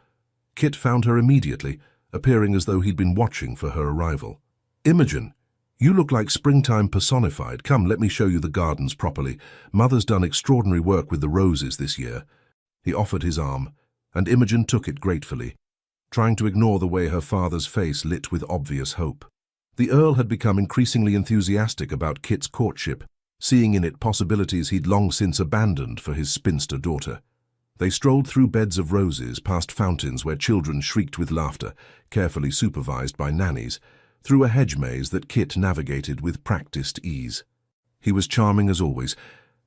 Kit found her immediately, appearing as though he'd been watching for her arrival. "Imogen, you look like springtime personified. Come, let me show you the gardens properly. Mother's done extraordinary work with the roses this year." He offered his arm, and Imogen took it gratefully, trying to ignore the way her father's face lit with obvious hope. The Earl had become increasingly enthusiastic about Kit's courtship, seeing in it possibilities he'd long since abandoned for his spinster daughter. They strolled through beds of roses, past fountains where children shrieked with laughter, carefully supervised by nannies, through a hedge maze that Kit navigated with practiced ease. He was charming as always,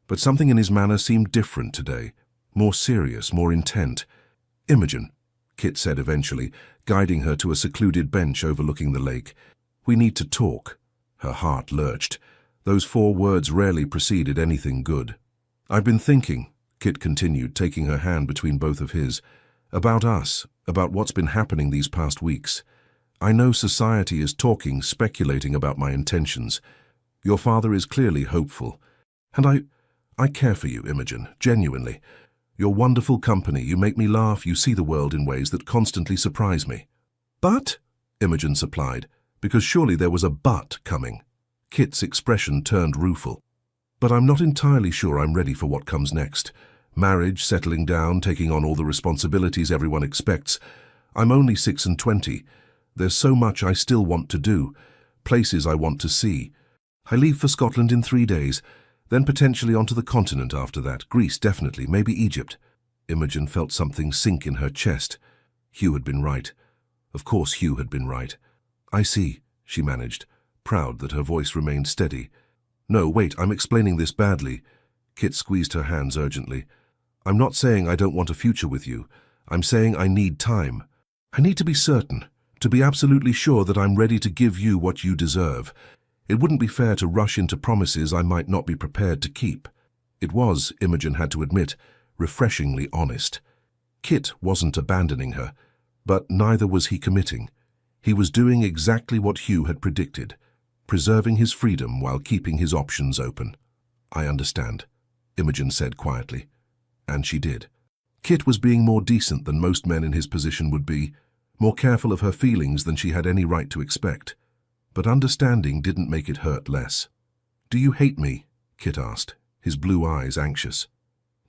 but something in his manner seemed different today, more serious, more intent. "Imogen," Kit said eventually, guiding her to a secluded bench overlooking the lake. "We need to talk." Her heart lurched. Those 4 words rarely preceded anything good. "I've been thinking," Kit continued, taking her hand between both of his, "about us, about what's been happening these past weeks. I know society is talking, speculating about my intentions. Your father is clearly hopeful. And I care for you, Imogen, genuinely. You're wonderful company, you make me laugh, you see the world in ways that constantly surprise me." "But," Imogen supplied, because surely there was a but coming. Kit's expression turned rueful. "But I'm not entirely sure I'm ready for what comes next. Marriage, settling down, taking on all the responsibilities everyone expects. I'm only 6 and 20. There's so much I still want to do, places I want to see. I leave for Scotland in 3 days, then potentially onto the continent after that. Greece, definitely, maybe Egypt." Imogen felt something sink in her chest. Hugh had been right. Of course Hugh had been right. "I see," she managed, proud that her voice remained steady. "No, wait, I'm explaining this badly." Kit squeezed her hands urgently. "I'm not saying I don't want a future with you. I'm saying I need time. I need to be certain, to be absolutely sure that I'm ready to give you what you deserve. It wouldn't be fair to rush into promises I might not be prepared to keep." It was, Imogen had to admit, refreshingly honest. Kit wasn't abandoning her, but neither was he committing. He was doing exactly what Hugh had predicted, preserving his freedom while keeping his options open. "I understand," Imogen said quietly. And she did. Kit was being more decent than most men in his position would be, more careful of her feelings than she had any right to expect. But understanding didn't make it hurt less. "Do you hate me?" Kit asked, his blue eyes anxious.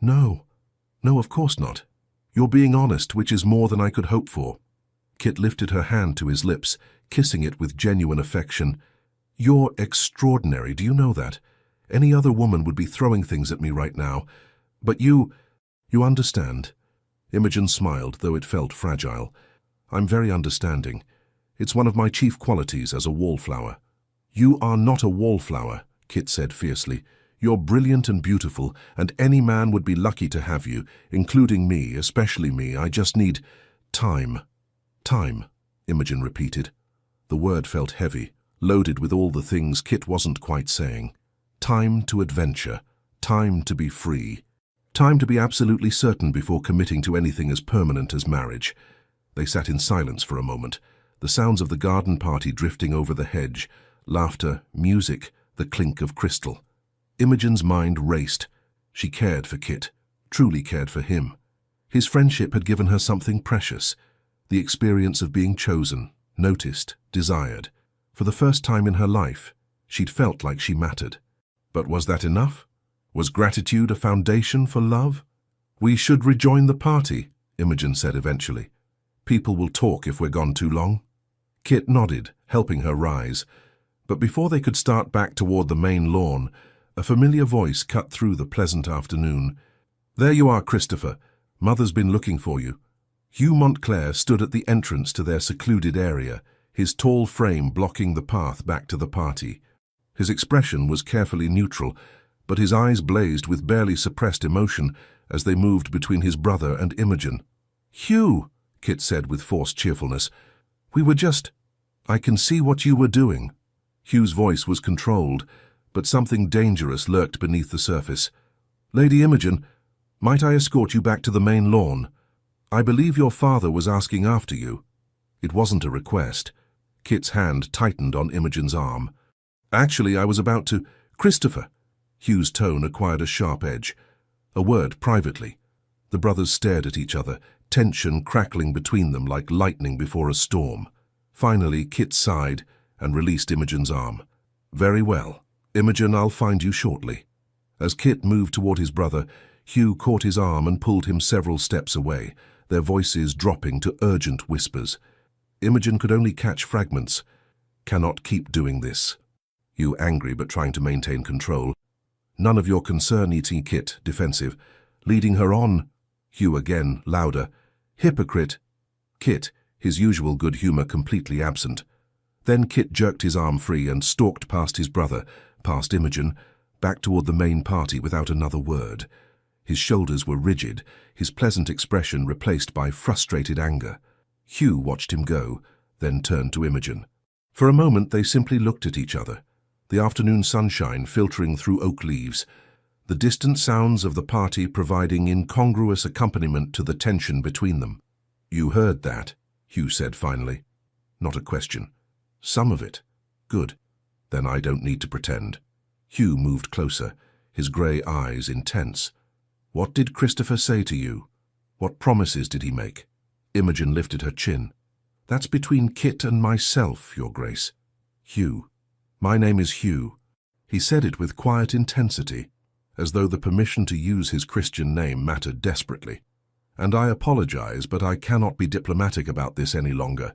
"No. No, of course not. You're being honest, which is more than I could hope for." Kit lifted her hand to his lips, kissing it with genuine affection. "You're extraordinary, do you know that? Any other woman would be throwing things at me right now. But you understand." Imogen smiled, though it felt fragile. "I'm very understanding. It's one of my chief qualities as a wallflower." "You are not a wallflower," Kit said fiercely. "You're brilliant and beautiful, and any man would be lucky to have you, including me, especially me. I just need time." "Time," Imogen repeated. The word felt heavy, loaded with all the things Kit wasn't quite saying. Time to adventure, time to be free, time to be absolutely certain before committing to anything as permanent as marriage. They sat in silence for a moment, the sounds of the garden party drifting over the hedge, laughter, music, the clink of crystal. Imogen's mind raced. She cared for Kit, truly cared for him. His friendship had given her something precious, the experience of being chosen, noticed, desired. For the first time in her life, she'd felt like she mattered. But was that enough? Was gratitude a foundation for love? "We should rejoin the party," Imogen said eventually. "People will talk if we're gone too long." Kit nodded, helping her rise. But before they could start back toward the main lawn, a familiar voice cut through the pleasant afternoon. "There you are, Christopher. Mother's been looking for you." Hugh Montclair stood at the entrance to their secluded area, his tall frame blocking the path back to the party. His expression was carefully neutral, but his eyes blazed with barely suppressed emotion as they moved between his brother and Imogen. "Hugh," Kit said with forced cheerfulness, "we were just— I can see what you were doing." Hugh's voice was controlled, but something dangerous lurked beneath the surface. "Lady Imogen, might I escort you back to the main lawn? I believe your father was asking after you." It wasn't a request. Kit's hand tightened on Imogen's arm. "Actually, I was about to— Christopher." Hugh's tone acquired a sharp edge. A word privately. The brothers stared at each other, tension crackling between them like lightning before a storm. Finally, Kit sighed and released Imogen's arm. "Very well. Imogen, I'll find you shortly." As Kit moved toward his brother, Hugh caught his arm and pulled him several steps away, their voices dropping to urgent whispers. Imogen could only catch fragments. "Cannot keep doing this." Hugh angry but trying to maintain control. "None of your concern, E.T. Kit, defensive. Leading her on." Hugh again, louder. "Hypocrite." Kit, his usual good humor completely absent. Then Kit jerked his arm free and stalked past his brother, past Imogen, back toward the main party without another word. His shoulders were rigid, his pleasant expression replaced by frustrated anger. Hugh watched him go, then turned to Imogen. For a moment they simply looked at each other, the afternoon sunshine filtering through oak leaves, the distant sounds of the party providing incongruous accompaniment to the tension between them. "You heard that," Hugh said finally. "Not a question." "Some of it. Good. Then I don't need to pretend." Hugh moved closer, his grey eyes intense. "What did Christopher say to you? What promises did he make?" Imogen lifted her chin. "That's between Kit and myself, Your Grace." "Hugh. My name is Hugh." He said it with quiet intensity, as though the permission to use his Christian name mattered desperately. "And I apologize, but I cannot be diplomatic about this any longer.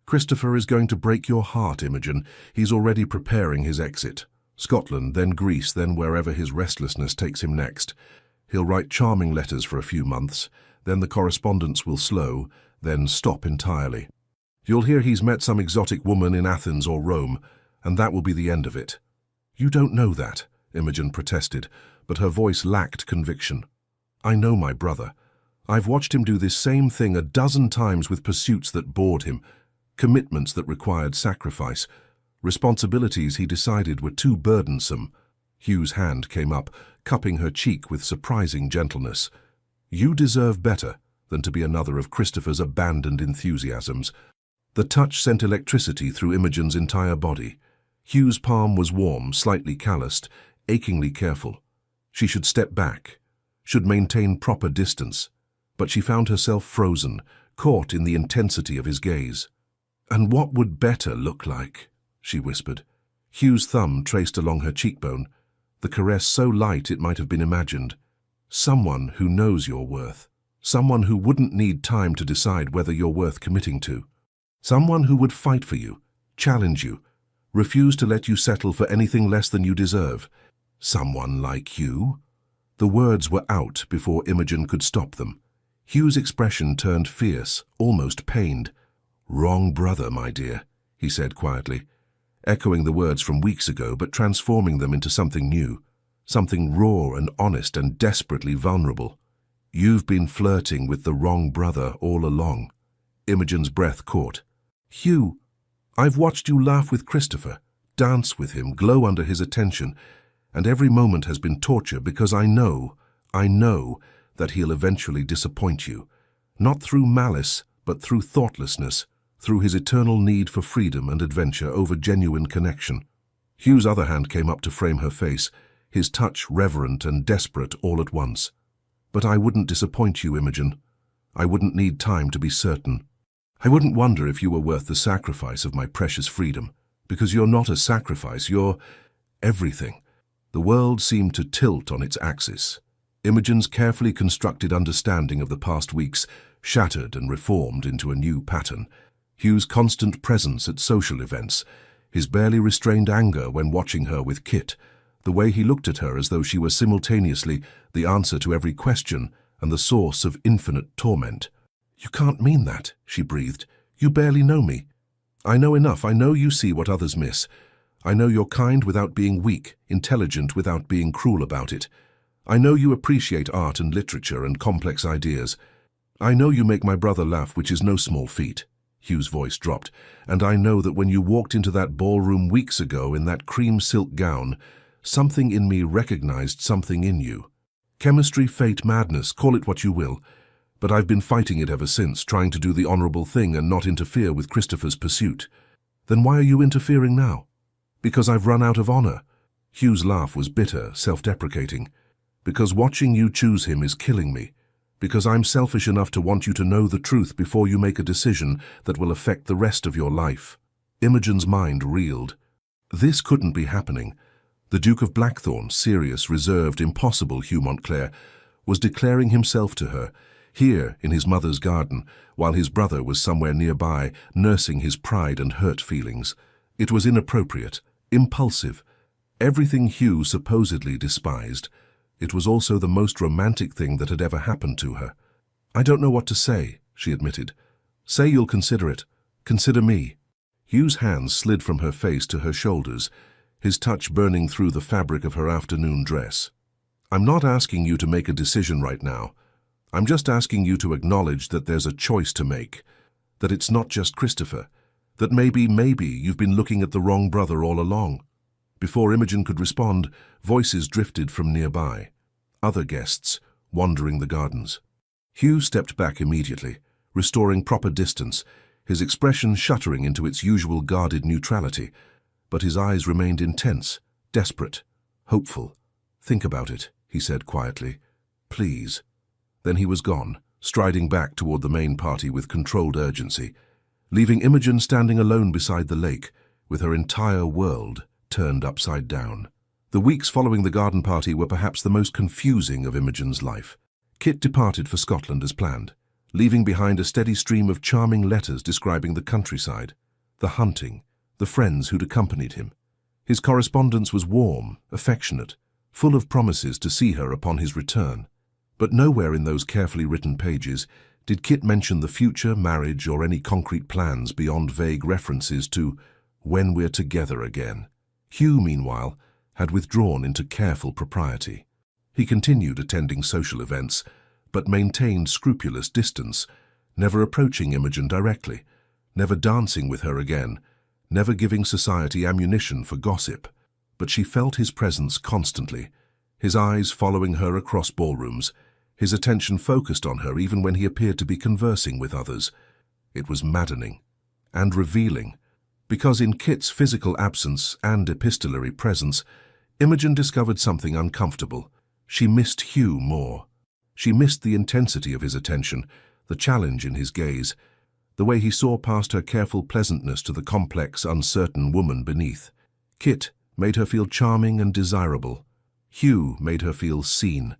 Christopher is going to break your heart, Imogen. He's already preparing his exit. Scotland, then Greece, then wherever his restlessness takes him next. He'll write charming letters for a few months, then the correspondence will slow, then stop entirely. You'll hear he's met some exotic woman in Athens or Rome, and that will be the end of it." "You don't know that," Imogen protested, but her voice lacked conviction. "I know my brother. I've watched him do this same thing a dozen times with pursuits that bored him, commitments that required sacrifice, responsibilities he decided were too burdensome." Hugh's hand came up, cupping her cheek with surprising gentleness. "You deserve better than to be another of Christopher's abandoned enthusiasms." The touch sent electricity through Imogen's entire body. Hugh's palm was warm, slightly calloused, achingly careful. She should step back, should maintain proper distance, but she found herself frozen, caught in the intensity of his gaze. "And what would better look like?" she whispered. Hugh's thumb traced along her cheekbone, the caress so light it might have been imagined. "Someone who knows your worth. Someone who wouldn't need time to decide whether you're worth committing to. Someone who would fight for you, challenge you, refuse to let you settle for anything less than you deserve. Someone like you." The words were out before Imogen could stop them. Hugh's expression turned fierce, almost pained. "Wrong brother, my dear," he said quietly, echoing the words from weeks ago but transforming them into something new, something raw and honest and desperately vulnerable. "You've been flirting with the wrong brother all along." Imogen's breath caught. "Hugh, I've watched you laugh with Christopher, dance with him, glow under his attention, and every moment has been torture because I know that he'll eventually disappoint you, not through malice, but through thoughtlessness, through his eternal need for freedom and adventure over genuine connection." Hugh's other hand came up to frame her face, his touch reverent and desperate all at once. "But I wouldn't disappoint you, Imogen. I wouldn't need time to be certain. I wouldn't wonder if you were worth the sacrifice of my precious freedom, because you're not a sacrifice, you're everything." The world seemed to tilt on its axis. Imogen's carefully constructed understanding of the past weeks shattered and reformed into a new pattern. Hugh's constant presence at social events, his barely restrained anger when watching her with Kit, the way he looked at her as though she were simultaneously the answer to every question and the source of infinite torment. "You can't mean that," she breathed. "You barely know me." I know enough. I know you see what others miss. I know you're kind without being weak, intelligent without being cruel about it. I know you appreciate art and literature and complex ideas. I know you make my brother laugh, which is no small feat." Hugh's voice dropped. "And I know that when you walked into that ballroom weeks ago in that cream silk gown, something in me recognized something in you. Chemistry, fate, madness, call it what you will. But I've been fighting it ever since, trying to do the honorable thing and not interfere with Christopher's pursuit." "Then why are you interfering now?" "Because I've run out of honor." Hugh's laugh was bitter, self-deprecating. "Because watching you choose him is killing me. Because I'm selfish enough to want you to know the truth before you make a decision that will affect the rest of your life." Imogen's mind reeled. This couldn't be happening. The Duke of Blackthorn, serious, reserved, impossible Hugh Montclair, was declaring himself to her, here in his mother's garden, while his brother was somewhere nearby, nursing his pride and hurt feelings. It was inappropriate, impulsive, everything Hugh supposedly despised. It was also the most romantic thing that had ever happened to her. "I don't know what to say," she admitted. "Say you'll consider it. Consider me." Hugh's hands slid from her face to her shoulders, his touch burning through the fabric of her afternoon dress. "I'm not asking you to make a decision right now. I'm just asking you to acknowledge that there's a choice to make, that it's not just Christopher, that maybe you've been looking at the wrong brother all along." Before Imogen could respond, voices drifted from nearby. Other guests, wandering the gardens. Hugh stepped back immediately, restoring proper distance, his expression shuttering into its usual guarded neutrality, but his eyes remained intense, desperate, hopeful. "Think about it," he said quietly. "Please." Then he was gone, striding back toward the main party with controlled urgency, leaving Imogen standing alone beside the lake, with her entire world turned upside down. The weeks following the garden party were perhaps the most confusing of Imogen's life. Kit departed for Scotland as planned, leaving behind a steady stream of charming letters describing the countryside, the hunting, the friends who'd accompanied him. His correspondence was warm, affectionate, full of promises to see her upon his return. But nowhere in those carefully written pages did Kit mention the future, marriage, or any concrete plans beyond vague references to "when we're together again." Hugh, meanwhile, had withdrawn into careful propriety. He continued attending social events, but maintained scrupulous distance, never approaching Imogen directly, never dancing with her again, never giving society ammunition for gossip. But she felt his presence constantly, his eyes following her across ballrooms, his attention focused on her even when he appeared to be conversing with others. It was maddening and revealing, because in Kit's physical absence and epistolary presence, Imogen discovered something uncomfortable. She missed Hugh more. She missed the intensity of his attention, the challenge in his gaze, the way he saw past her careful pleasantness to the complex, uncertain woman beneath. Kit made her feel charming and desirable. Hugh made her feel seen.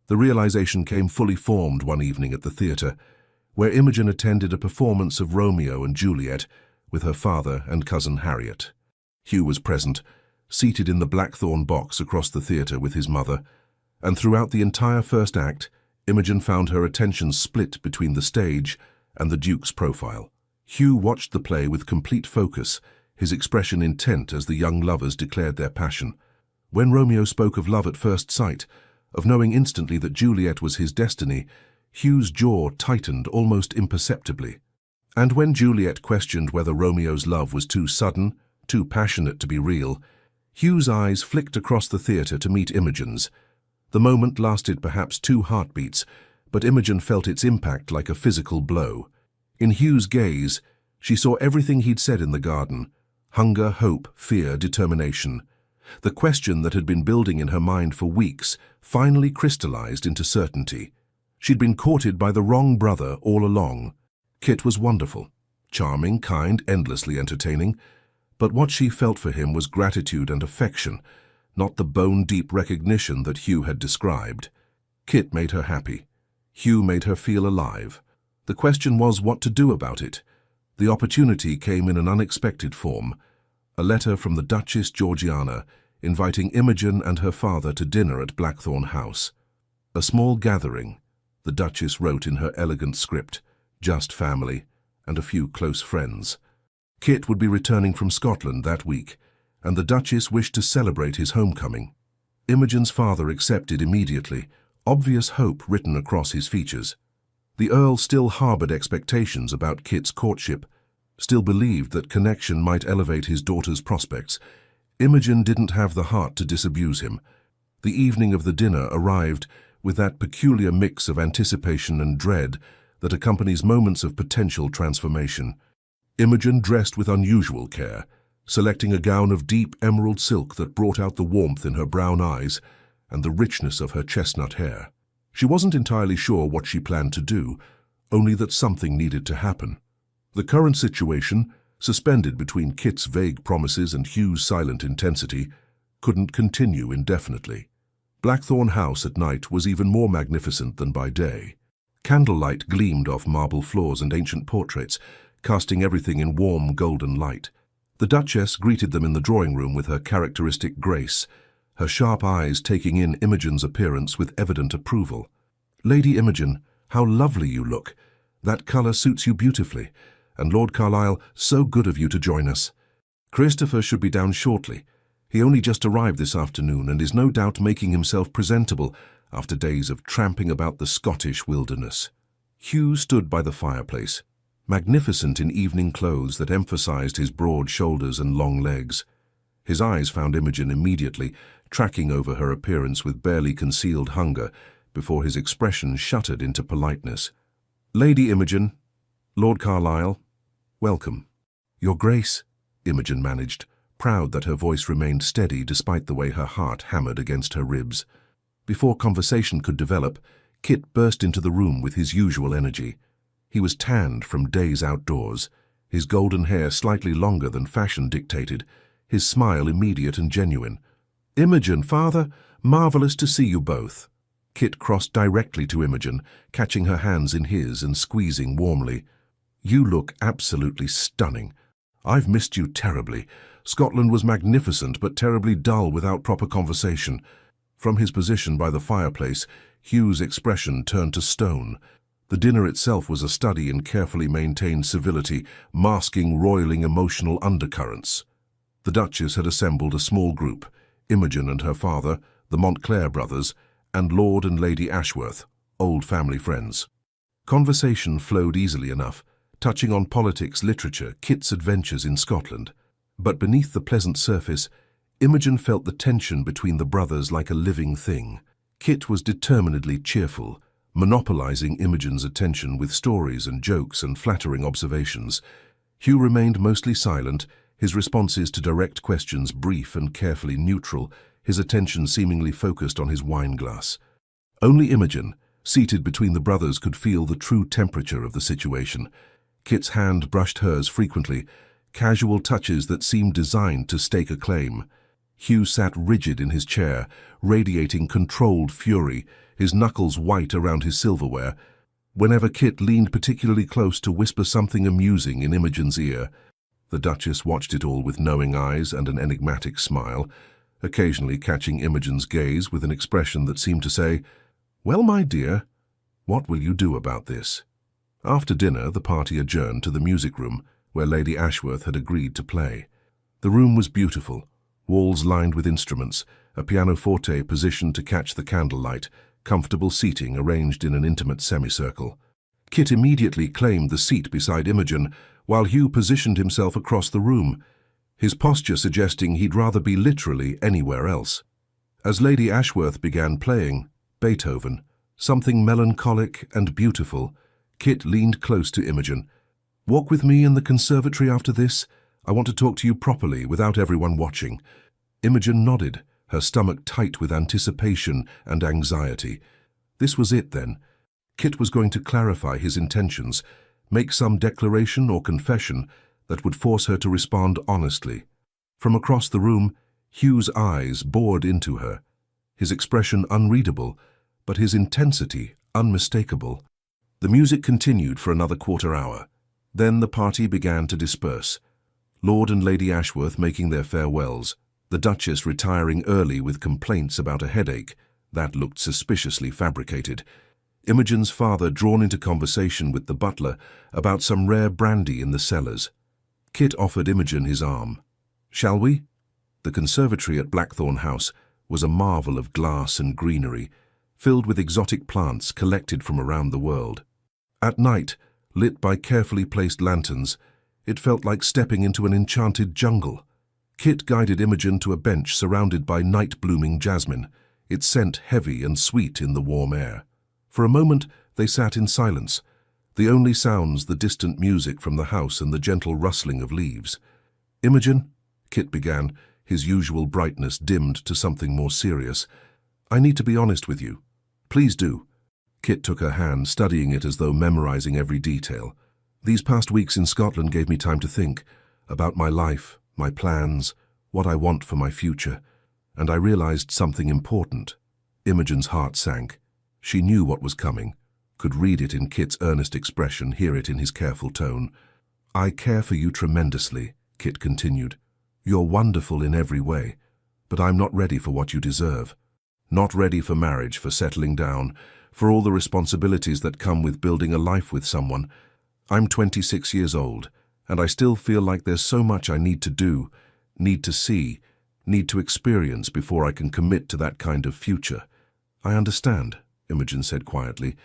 The realization came fully formed one evening at the theatre, where Imogen attended a performance of Romeo and Juliet with her father and cousin Harriet. Hugh was present, seated in the blackthorn box across the theatre with his mother, and throughout the entire first act, Imogen found her attention split between the stage and the Duke's profile. Hugh watched the play with complete focus, his expression intent as the young lovers declared their passion. When Romeo spoke of love at first sight, of knowing instantly that Juliet was his destiny, Hugh's jaw tightened almost imperceptibly. And when Juliet questioned whether Romeo's love was too sudden, too passionate to be real, Hugh's eyes flicked across the theatre to meet Imogen's. The moment lasted perhaps 2 heartbeats, but Imogen felt its impact like a physical blow. In Hugh's gaze, she saw everything he'd said in the garden: hunger, hope, fear, determination. The question that had been building in her mind for weeks finally crystallized into certainty. She'd been courted by the wrong brother all along. Kit was wonderful, charming, kind, endlessly entertaining, but what she felt for him was gratitude and affection, not the bone-deep recognition that Hugh had described. Kit made her happy. Hugh made her feel alive. The question was what to do about it. The opportunity came in an unexpected form. A letter from the Duchess Georgiana inviting Imogen and her father to dinner at Blackthorn House. A small gathering, the Duchess wrote in her elegant script, just family and a few close friends. Kit would be returning from Scotland that week, and the Duchess wished to celebrate his homecoming. Imogen's father accepted immediately, obvious hope written across his features. The Earl still harboured expectations about Kit's courtship, still believed that connection might elevate his daughter's prospects. Imogen didn't have the heart to disabuse him. The evening of the dinner arrived with that peculiar mix of anticipation and dread that accompanies moments of potential transformation. Imogen dressed with unusual care, selecting a gown of deep emerald silk that brought out the warmth in her brown eyes and the richness of her chestnut hair. She wasn't entirely sure what she planned to do, only that something needed to happen. The current situation, suspended between Kit's vague promises and Hugh's silent intensity, couldn't continue indefinitely. Blackthorn House at night was even more magnificent than by day. Candlelight gleamed off marble floors and ancient portraits, casting everything in warm golden light. The Duchess greeted them in the drawing room with her characteristic grace, her sharp eyes taking in Imogen's appearance with evident approval. "Lady Imogen, how lovely you look. That colour suits you beautifully. And Lord Carlisle, so good of you to join us. Christopher should be down shortly. He only just arrived this afternoon and is no doubt making himself presentable after days of tramping about the Scottish wilderness." Hugh stood by the fireplace, magnificent in evening clothes that emphasized his broad shoulders and long legs. His eyes found Imogen immediately, tracking over her appearance with barely concealed hunger, before his expression shuttered into politeness. "Lady Imogen, Lord Carlisle, welcome." "Your Grace," Imogen managed, proud that her voice remained steady despite the way her heart hammered against her ribs. Before conversation could develop, Kit burst into the room with his usual energy. He was tanned from days outdoors, his golden hair slightly longer than fashion dictated, his smile immediate and genuine. "Imogen, father, marvellous to see you both." Kit crossed directly to Imogen, catching her hands in his and squeezing warmly. "You look absolutely stunning. I've missed you terribly. Scotland was magnificent but terribly dull without proper conversation." From his position by the fireplace, Hugh's expression turned to stone. The dinner itself was a study in carefully maintained civility, masking roiling emotional undercurrents. The Duchess had assembled a small group, Imogen and her father, the Montclair brothers, and Lord and Lady Ashworth, old family friends. Conversation flowed easily enough, touching on politics, literature, Kit's adventures in Scotland. But beneath the pleasant surface, Imogen felt the tension between the brothers like a living thing. Kit was determinedly cheerful, monopolizing Imogen's attention with stories and jokes and flattering observations. Hugh remained mostly silent, his responses to direct questions brief and carefully neutral, his attention seemingly focused on his wine glass. Only Imogen, seated between the brothers, could feel the true temperature of the situation. Kit's hand brushed hers frequently, casual touches that seemed designed to stake a claim. Hugh sat rigid in his chair, radiating controlled fury, his knuckles white around his silverware. Whenever Kit leaned particularly close to whisper something amusing in Imogen's ear, the Duchess watched it all with knowing eyes and an enigmatic smile, occasionally catching Imogen's gaze with an expression that seemed to say, "Well, my dear, what will you do about this?" After dinner, the party adjourned to the music room, where Lady Ashworth had agreed to play. The room was beautiful, walls lined with instruments, a pianoforte positioned to catch the candlelight, comfortable seating arranged in an intimate semicircle. Kit immediately claimed the seat beside Imogen, while Hugh positioned himself across the room, his posture suggesting he'd rather be literally anywhere else. As Lady Ashworth began playing Beethoven, something melancholic and beautiful, Kit leaned close to Imogen. "Walk with me in the conservatory after this. I want to talk to you properly without everyone watching." Imogen nodded, her stomach tight with anticipation and anxiety. This was it then. Kit was going to clarify his intentions, make some declaration or confession that would force her to respond honestly. From across the room, Hugh's eyes bored into her, his expression unreadable, but his intensity unmistakable. The music continued for another quarter-hour. Then the party began to disperse. Lord and Lady Ashworth making their farewells, the Duchess retiring early with complaints about a headache that looked suspiciously fabricated. Imogen's father drawn into conversation with the butler about some rare brandy in the cellars. Kit offered Imogen his arm. "Shall we?" The conservatory at Blackthorn House was a marvel of glass and greenery, filled with exotic plants collected from around the world. At night, lit by carefully placed lanterns, it felt like stepping into an enchanted jungle. Kit guided Imogen to a bench surrounded by night-blooming jasmine, its scent heavy and sweet in the warm air. For a moment, they sat in silence, the only sounds the distant music from the house and the gentle rustling of leaves. "Imogen," Kit began, his usual brightness dimmed to something more serious, "I need to be honest with you. Please do." Kit took her hand, studying it as though memorizing every detail. "These past weeks in Scotland gave me time to think about my life, my plans, what I want for my future, and I realized something important." Imogen's heart sank. She knew what was coming, could read it in Kit's earnest expression, hear it in his careful tone. "I care for you tremendously," Kit continued. "You're wonderful in every way, but I'm not ready for what you deserve. Not ready for marriage, for settling down, for all the responsibilities that come with building a life with someone. I'm 26 years old, and I still feel like there's so much I need to do, need to see, need to experience before I can commit to that kind of future." "I understand," Imogen said quietly.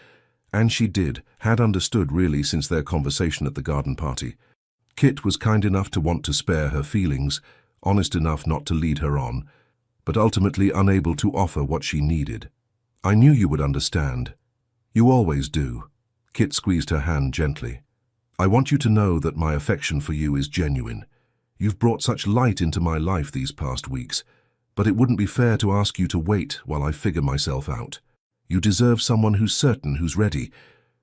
And she had understood really since their conversation at the garden party. Kit was kind enough to want to spare her feelings, honest enough not to lead her on, but ultimately unable to offer what she needed. "I knew you would understand. You always do." Kit squeezed her hand gently. "I want you to know that my affection for you is genuine. You've brought such light into my life these past weeks, but it wouldn't be fair to ask you to wait while I figure myself out. You deserve someone who's certain, who's ready,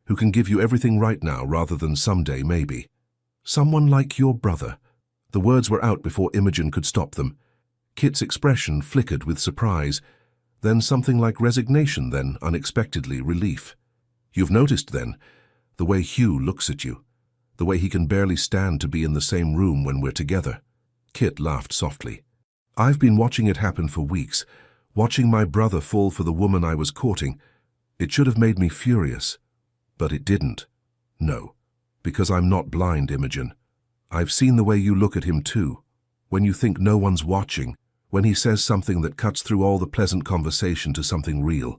who can give you everything right now rather than someday maybe. Someone like your brother." The words were out before Imogen could stop them. Kit's expression flickered with surprise, then something like resignation, then, unexpectedly, relief. "You've noticed, then, the way Hugh looks at you, the way he can barely stand to be in the same room when we're together." Kit laughed softly. "I've been watching it happen for weeks, watching my brother fall for the woman I was courting. It should have made me furious, but it didn't. No, because I'm not blind, Imogen. I've seen the way you look at him too, when you think no one's watching, when he says something that cuts through all the pleasant conversation to something real.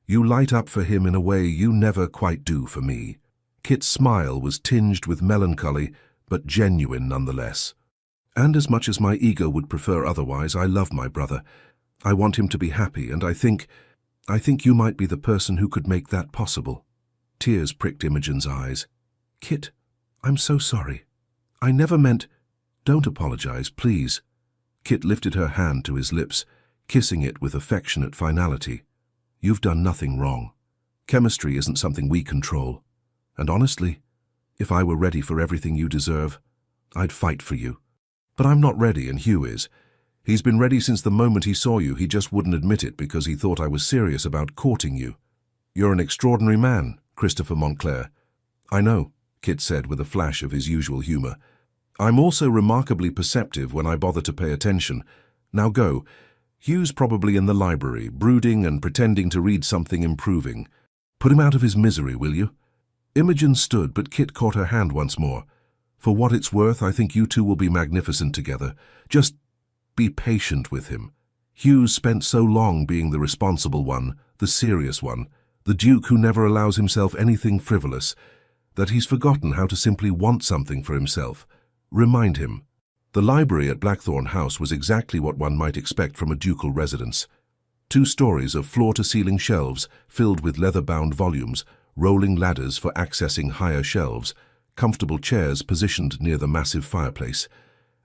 You light up for him in a way you never quite do for me." Kit's smile was tinged with melancholy, but genuine nonetheless. "And as much as my ego would prefer otherwise, I love my brother. I want him to be happy, and I think you might be the person who could make that possible." Tears pricked Imogen's eyes. "Kit, I'm so sorry. I never meant—" "Don't apologize, please." Kit lifted her hand to his lips, kissing it with affectionate finality. "You've done nothing wrong. Chemistry isn't something we control. And honestly, if I were ready for everything you deserve, I'd fight for you. But I'm not ready, and Hugh is. He's been ready since the moment he saw you. He just wouldn't admit it because he thought I was serious about courting you. You're an extraordinary man, Christopher Montclair." "I know," Kit said with a flash of his usual humor. "I'm also remarkably perceptive when I bother to pay attention. Now go. Hugh's probably in the library, brooding and pretending to read something improving. Put him out of his misery, will you?" Imogen stood, but Kit caught her hand once more. "For what it's worth, I think you two will be magnificent together. Just be patient with him. Hugh's spent so long being the responsible one, the serious one, the duke who never allows himself anything frivolous, that he's forgotten how to simply want something for himself. Remind him." The library at Blackthorn House was exactly what one might expect from a ducal residence. 2 stories of floor-to-ceiling shelves filled with leather-bound volumes, rolling ladders for accessing higher shelves, comfortable chairs positioned near the massive fireplace.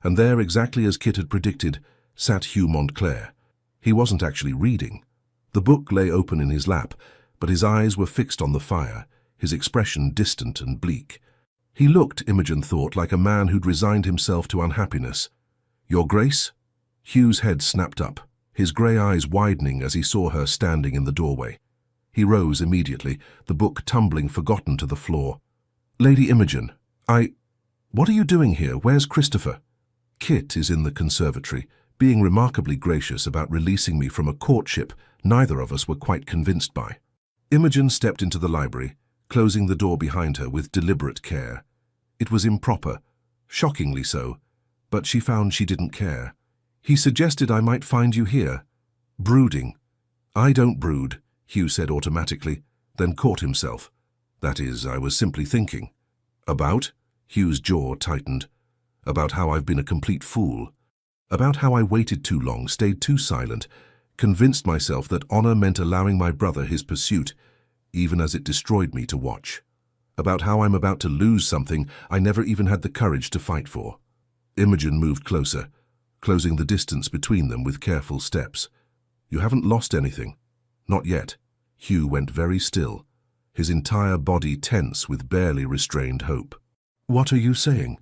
And there, exactly as Kit had predicted, sat Hugh Montclair. He wasn't actually reading. The book lay open in his lap, but his eyes were fixed on the fire, his expression distant and bleak. He looked, Imogen thought, like a man who'd resigned himself to unhappiness. "Your Grace?" Hugh's head snapped up, his grey eyes widening as he saw her standing in the doorway. He rose immediately, the book tumbling forgotten to the floor. "Lady Imogen, What are you doing here? Where's Christopher?" "Kit is in the conservatory, being remarkably gracious about releasing me from a courtship neither of us were quite convinced by." Imogen stepped into the library, closing the door behind her with deliberate care. It was improper. shockingly so, but she found she didn't care. He suggested I might find you here, brooding. I don't brood, Hugh said automatically, then caught himself. That is, I was simply thinking. About? Hugh's jaw tightened. About how I've been a complete fool. About how I waited too long, stayed too silent, convinced myself that honor meant allowing my brother his pursuit, even as it destroyed me to watch. About how I'm about to lose something I never even had the courage to fight for. Imogen moved closer, closing the distance between them with careful steps. You haven't lost anything. Not yet. Hugh went very still, his entire body tense with barely restrained hope. What are you saying?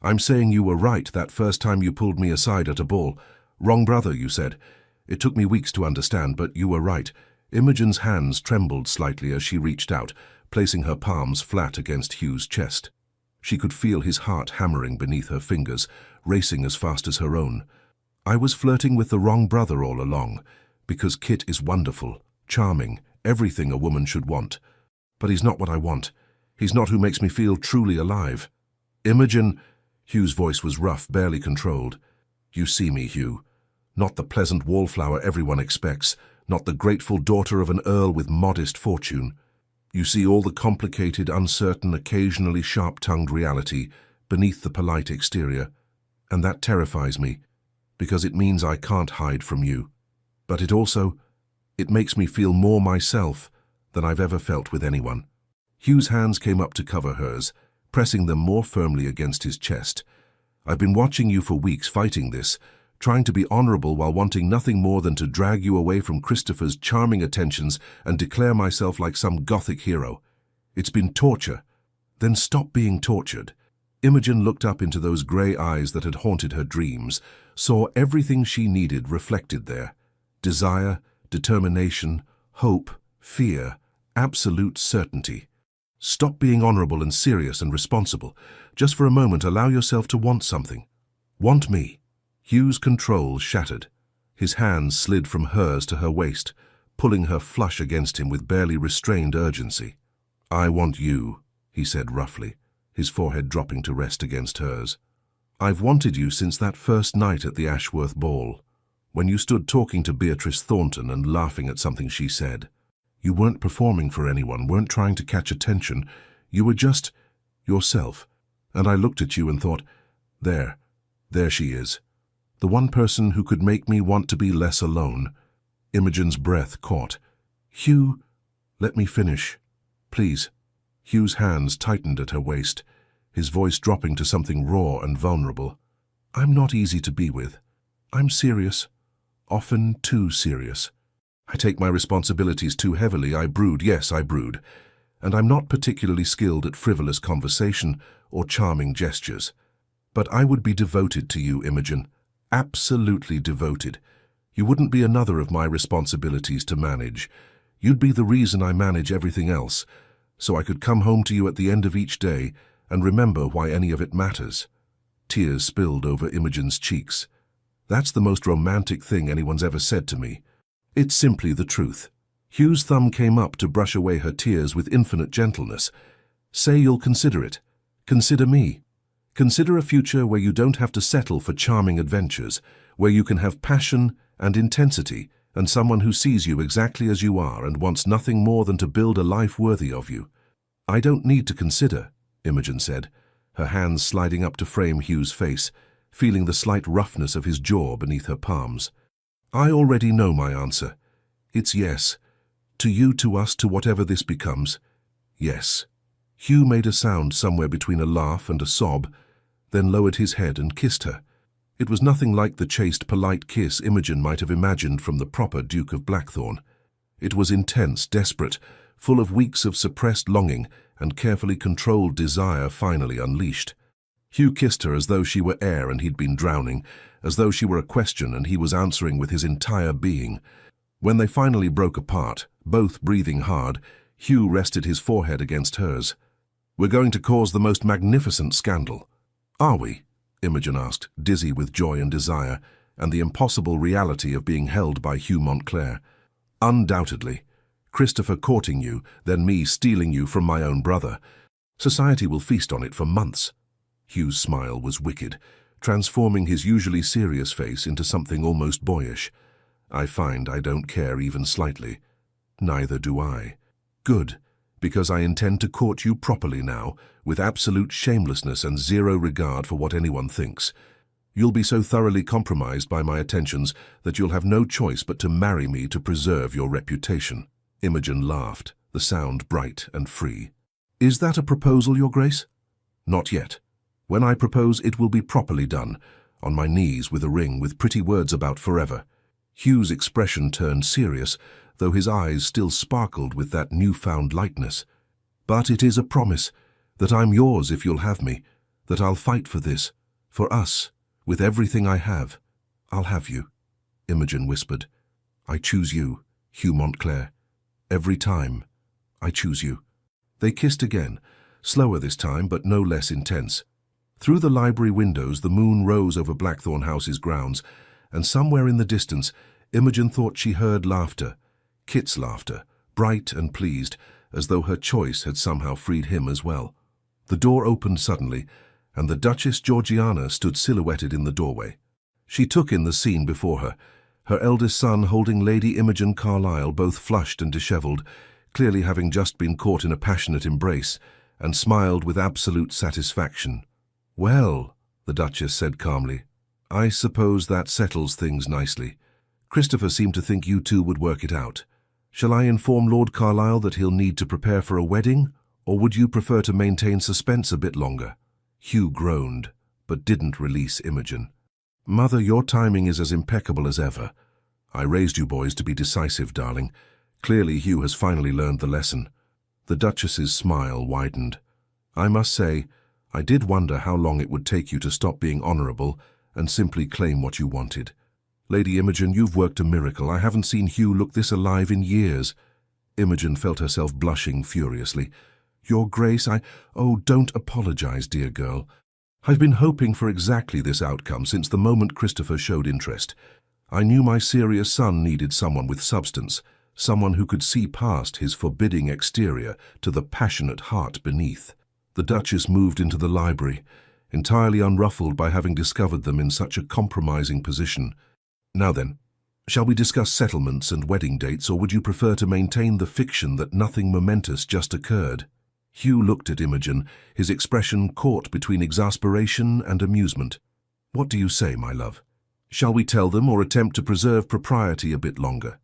I'm saying you were right that first time you pulled me aside at a ball. Wrong brother, you said. It took me weeks to understand, but you were right. Imogen's hands trembled slightly as she reached out, placing her palms flat against Hugh's chest. She could feel his heart hammering beneath her fingers, racing as fast as her own. I was flirting with the wrong brother all along, because Kit is wonderful, charming, everything a woman should want. But he's not what I want. He's not who makes me feel truly alive. Imogen, Hugh's voice was rough, barely controlled. You see me, Hugh. Not the pleasant wallflower everyone expects, not the grateful daughter of an earl with modest fortune. You see all the complicated, uncertain, occasionally sharp-tongued reality beneath the polite exterior. And that terrifies me, because it means I can't hide from you. But it makes me feel more myself than I've ever felt with anyone. Hugh's hands came up to cover hers, pressing them more firmly against his chest. I've been watching you for weeks fighting this, trying to be honorable while wanting nothing more than to drag you away from Christopher's charming attentions and declare myself like some gothic hero. It's been torture. Then stop being tortured. Imogen looked up into those grey eyes that had haunted her dreams, saw everything she needed reflected there. Desire, determination, hope, fear, absolute certainty. Stop being honorable and serious and responsible. Just for a moment, allow yourself to want something. Want me. Hugh's control shattered. His hands slid from hers to her waist, pulling her flush against him with barely restrained urgency. I want you, he said roughly, his forehead dropping to rest against hers. I've wanted you since that first night at the Ashworth ball, when you stood talking to Beatrice Thornton and laughing at something she said. You weren't performing for anyone, weren't trying to catch attention. You were just yourself. And I looked at you and thought, there she is. The one person who could make me want to be less alone. Imogen's breath caught. Hugh, let me finish. Please. Hugh's hands tightened at her waist, his voice dropping to something raw and vulnerable. I'm not easy to be with. I'm serious. Often too serious. I take my responsibilities too heavily. I brood, yes, I brood. And I'm not particularly skilled at frivolous conversation or charming gestures. But I would be devoted to you, Imogen. Absolutely devoted. You wouldn't be another of my responsibilities to manage. You'd be the reason I manage everything else, so I could come home to you at the end of each day and remember why any of it matters. Tears spilled over Imogen's cheeks. That's the most romantic thing anyone's ever said to me. It's simply the truth. Hugh's thumb came up to brush away her tears with infinite gentleness. Say you'll consider it. Consider me. Consider a future where you don't have to settle for charming adventures, where you can have passion and intensity and someone who sees you exactly as you are and wants nothing more than to build a life worthy of you. I don't need to consider, Imogen said, her hands sliding up to frame Hugh's face, feeling the slight roughness of his jaw beneath her palms. I already know my answer. It's yes. To you, to us, to whatever this becomes. Yes. Hugh made a sound somewhere between a laugh and a sob, then lowered his head and kissed her. It was nothing like the chaste, polite kiss Imogen might have imagined from the proper Duke of Blackthorn. It was intense, desperate, full of weeks of suppressed longing and carefully controlled desire finally unleashed. Hugh kissed her as though she were air and he'd been drowning, as though she were a question and he was answering with his entire being. When they finally broke apart, both breathing hard, Hugh rested his forehead against hers. We're going to cause the most magnificent scandal. Are we? Imogen asked, dizzy with joy and desire, and the impossible reality of being held by Hugh Montclair. Undoubtedly. Christopher courting you, then me stealing you from my own brother. Society will feast on it for months. Hugh's smile was wicked, transforming his usually serious face into something almost boyish. I find I don't care even slightly. Neither do I. Good, because I intend to court you properly now, with absolute shamelessness and zero regard for what anyone thinks. You'll be so thoroughly compromised by my attentions that you'll have no choice but to marry me to preserve your reputation. Imogen laughed, the sound bright and free. Is that a proposal, Your Grace? Not yet. When I propose, it will be properly done, on my knees with a ring with pretty words about forever. Hugh's expression turned serious, though his eyes still sparkled with that newfound lightness. But it is a promise, that I'm yours if you'll have me, that I'll fight for this, for us, with everything I have. I'll have you, Imogen whispered. I choose you, Hugh Montclair. Every time, I choose you. They kissed again, slower this time but no less intense. Through the library windows the moon rose over Blackthorn House's grounds, and somewhere in the distance Imogen thought she heard laughter, Kit's laughter, bright and pleased, as though her choice had somehow freed him as well. The door opened suddenly, and the Duchess Georgiana stood silhouetted in the doorway. She took in the scene before her eldest son holding Lady Imogen Carlyle, both flushed and dishevelled, clearly having just been caught in a passionate embrace, and smiled with absolute satisfaction. "Well," the Duchess said calmly, "I suppose that settles things nicely. Christopher seemed to think you two would work it out. Shall I inform Lord Carlisle that he'll need to prepare for a wedding, or would you prefer to maintain suspense a bit longer?" Hugh groaned, but didn't release Imogen. "Mother, your timing is as impeccable as ever. I raised you boys to be decisive, darling. Clearly Hugh has finally learned the lesson." The Duchess's smile widened. "I must say, I did wonder how long it would take you to stop being honourable and simply claim what you wanted. Lady Imogen, you've worked a miracle. I haven't seen Hugh look this alive in years." Imogen felt herself blushing furiously. "Your Grace, Oh, don't apologise, dear girl. I've been hoping for exactly this outcome since the moment Christopher showed interest. I knew my serious son needed someone with substance, someone who could see past his forbidding exterior to the passionate heart beneath." The Duchess moved into the library, entirely unruffled by having discovered them in such a compromising position. "Now then, shall we discuss settlements and wedding dates, or would you prefer to maintain the fiction that nothing momentous just occurred?" Hugh looked at Imogen, his expression caught between exasperation and amusement. "What do you say, my love? Shall we tell them or attempt to preserve propriety a bit longer?"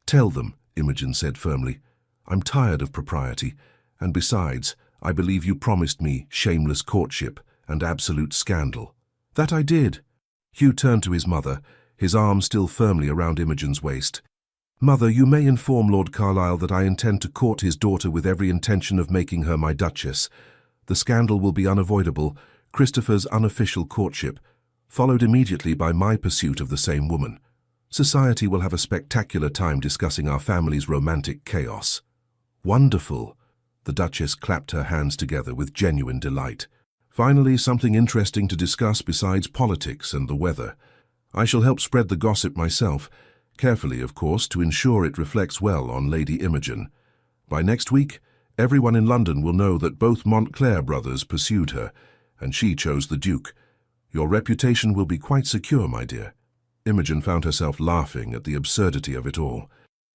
"Tell them," Imogen said firmly. "I'm tired of propriety, and besides, I believe you promised me shameless courtship and absolute scandal." "That I did." Hugh turned to his mother, his arm still firmly around Imogen's waist. "Mother, you may inform Lord Carlisle that I intend to court his daughter with every intention of making her my Duchess. The scandal will be unavoidable, Christopher's unofficial courtship, followed immediately by my pursuit of the same woman. Society will have a spectacular time discussing our family's romantic chaos." "Wonderful!" The Duchess clapped her hands together with genuine delight. "Finally, something interesting to discuss besides politics and the weather. I shall help spread the gossip myself, carefully, of course, to ensure it reflects well on Lady Imogen. By next week, everyone in London will know that both Montclair brothers pursued her, and she chose the Duke. Your reputation will be quite secure, my dear." Imogen found herself laughing at the absurdity of it all.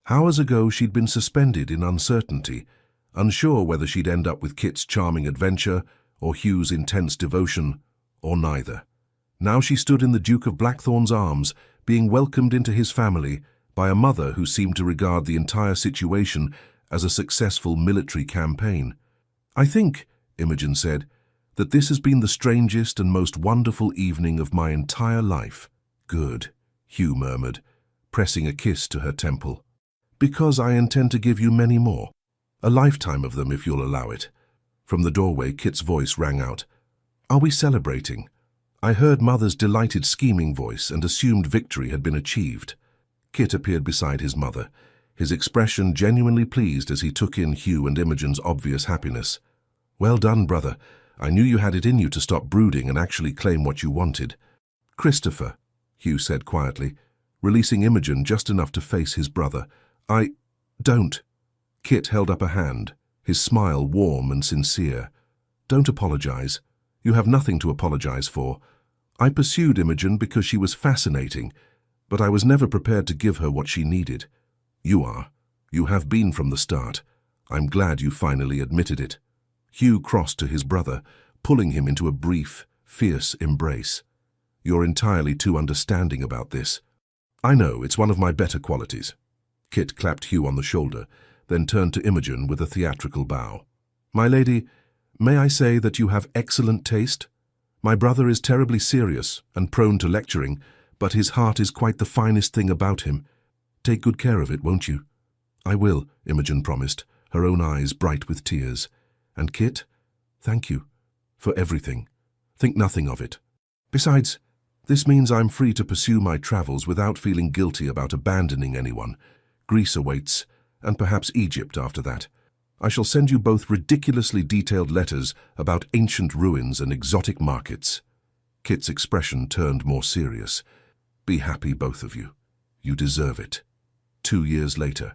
Hours ago she'd been suspended in uncertainty, unsure whether she'd end up with Kit's charming adventure or Hugh's intense devotion, or neither. Now she stood in the Duke of Blackthorn's arms, being welcomed into his family by a mother who seemed to regard the entire situation as a successful military campaign. "I think," Imogen said, "that this has been the strangest and most wonderful evening of my entire life." "Good," Hugh murmured, pressing a kiss to her temple. "Because I intend to give you many more. A lifetime of them, if you'll allow it." From the doorway, Kit's voice rang out. "Are we celebrating?" I heard Mother's delighted scheming voice and assumed victory had been achieved. Kit appeared beside his mother, his expression genuinely pleased as he took in Hugh and Imogen's obvious happiness. "Well done, brother. I knew you had it in you to stop brooding and actually claim what you wanted." "Christopher," Hugh said quietly, releasing Imogen just enough to face his brother. Don't." Kit held up a hand, his smile warm and sincere. "Don't apologize. You have nothing to apologize for. I pursued Imogen because she was fascinating, but I was never prepared to give her what she needed. You are. You have been from the start. I'm glad you finally admitted it." Hugh crossed to his brother, pulling him into a brief, fierce embrace. "You're entirely too understanding about this." "I know, it's one of my better qualities." Kit clapped Hugh on the shoulder, then turned to Imogen with a theatrical bow. "My lady, may I say that you have excellent taste? My brother is terribly serious and prone to lecturing, but his heart is quite the finest thing about him. Take good care of it, won't you?" "I will," Imogen promised, her own eyes bright with tears. "And Kit, thank you for everything. Think nothing of it. Besides, this means I'm free to pursue my travels without feeling guilty about abandoning anyone. Greece awaits, and perhaps Egypt after that. I shall send you both ridiculously detailed letters about ancient ruins and exotic markets." Kit's expression turned more serious. "Be happy, both of you. You deserve it." 2 years later.